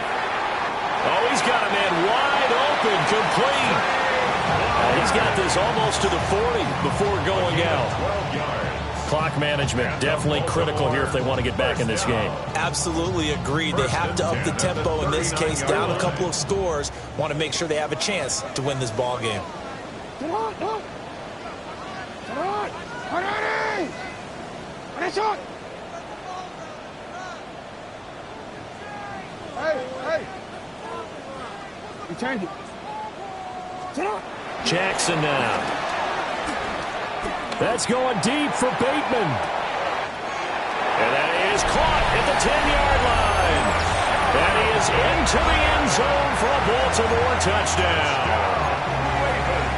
S3: Oh, he's got a man wide open, complete. He's got this almost to the 40 before going out. Clock management definitely critical here if they want to get back in this game.
S2: Absolutely agreed. They have to up the tempo in this case, down a couple of scores. Want to make sure they have a chance to win this ball game.
S7: Hey. You change it.
S3: Jackson now.
S1: That's going deep for Bateman.
S3: And that is caught at the 10-yard line. That is into the end zone for a Baltimore touchdown.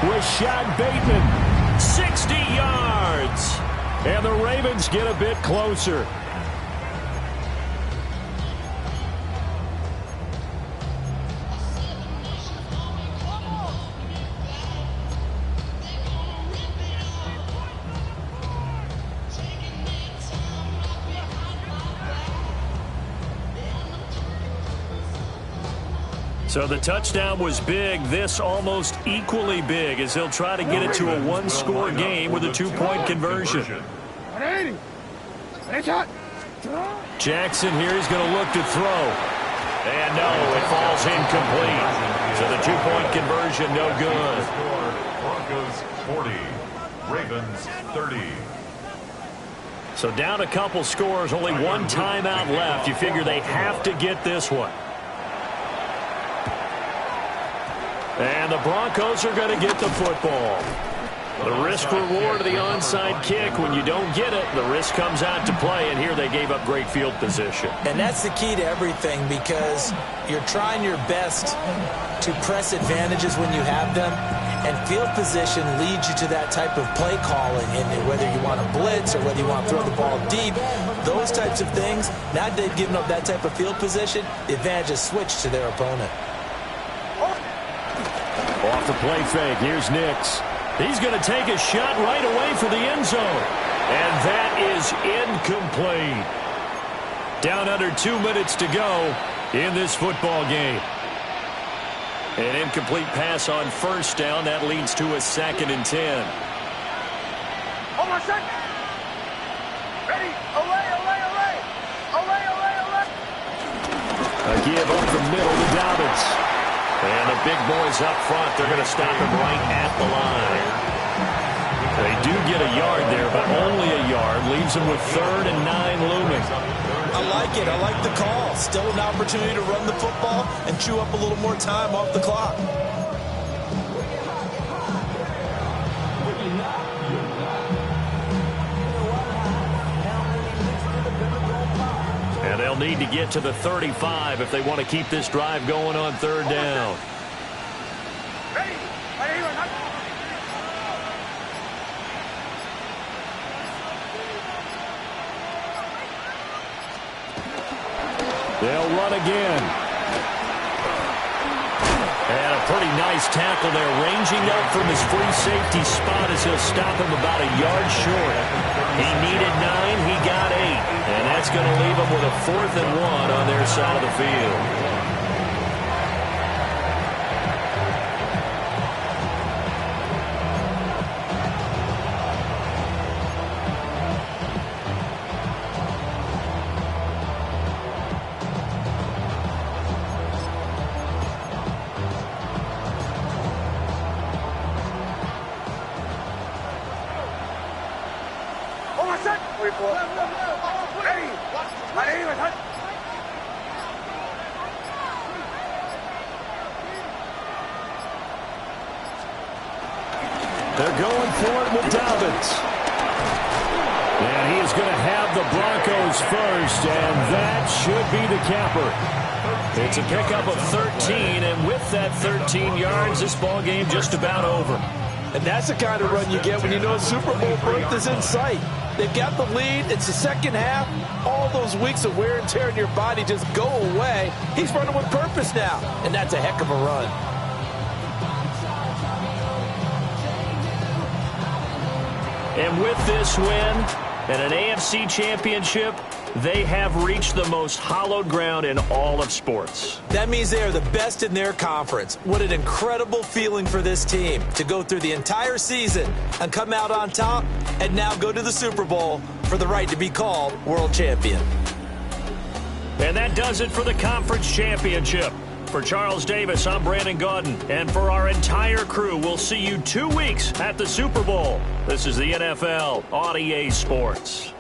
S1: Rashad Bateman.
S3: 60 yards.
S1: And the Ravens get a bit closer.
S3: So the touchdown was big. This almost equally big as he'll try to get it to a one-score game with a two-point conversion. Jackson here is going to look to throw. And no, it falls incomplete. So the two-point conversion no good.
S6: Broncos 40, Ravens 30.
S3: So down a couple scores, only one timeout left. You figure they have to get this one. And the Broncos are going to get the football. The risk-reward of the onside kick, when you don't get it, the risk comes out to play, and here they gave up great field position.
S2: And that's the key to everything, because you're trying your best to press advantages when you have them, and field position leads you to that type of play calling, and whether you want to blitz or whether you want to throw the ball deep, those types of things, now that they've given up that type of field position, the advantage is switched to their opponent.
S3: Off the play fake, here's Nix. He's going to take a shot right away for the end zone. And that is incomplete. Down under 2 minutes to go in this football game. An incomplete pass on first down. That leads to a 2nd and 10.
S7: Hold on a second. Ready? Away, away, away. Away, away, away.
S3: A give up the middle to Dobbins. And the big boys up front, they're going to stop him right at the line. They do get a yard there, but only a yard. Leaves them with 3rd and 9 looming.
S2: I like it. I like the call. Still an opportunity to run the football and chew up a little more time off the clock.
S3: And they'll need to get to the 35 if they want to keep this drive going on 3rd down.
S7: Ready?
S3: They'll run again. And a pretty nice tackle there, ranging up from his free safety spot as he'll stop him about a yard short. He needed 9, he got 8. And that's going to leave him with a 4th and 1 on their side of the field. They're going for it with Dobbins. And he is going to have the Broncos first, and that should be the capper. It's a pickup of 13, and with that 13 yards, this ball game just about over.
S5: And that's the kind of run you get when you know Super Bowl berth is in sight. They've got the lead. It's the second half. All those weeks of wear and tear in your body just go away. He's running with purpose now, and that's a heck of a run.
S3: And with this win and an AFC championship, they have reached the most hallowed ground in all of sports.
S2: That means they are the best in their conference. What an incredible feeling for this team to go through the entire season and come out on top and now go to the Super Bowl for the right to be called world champion.
S3: And that does it for the conference championship. For Charles Davis, I'm Brandon Gaudin. And for our entire crew, we'll see you 2 weeks at the Super Bowl. This is the NFL on EA Sports.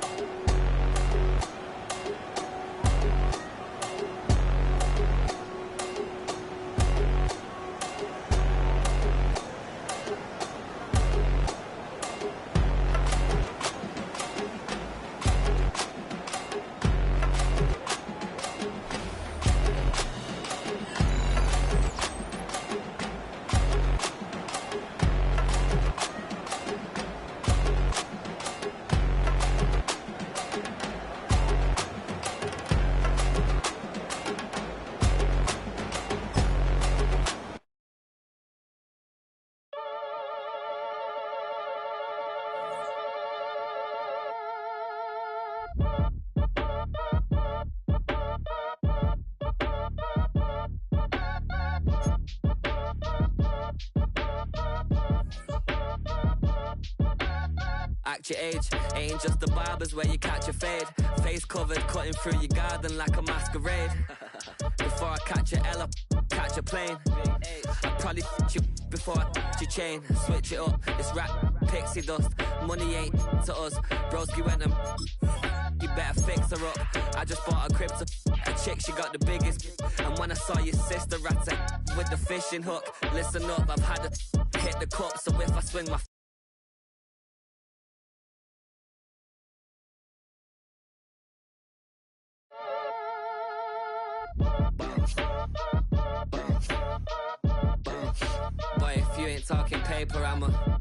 S8: act your age. Ain't just the barbers where you catch a fade. Face covered, cutting through your garden like a masquerade. Before I catch a L up, catch a plane. I'd probably f*** you before I f*** your chain. Switch it up, it's rap, pixie dust. Money ain't to us. Broski went and you better fix her up. I just bought a crib to a chick, she got the biggest. And when I saw your sister rat with the fishing hook, listen up, I've had to hit the cup. So if I swing my boy, if you ain't talking paper, I'm a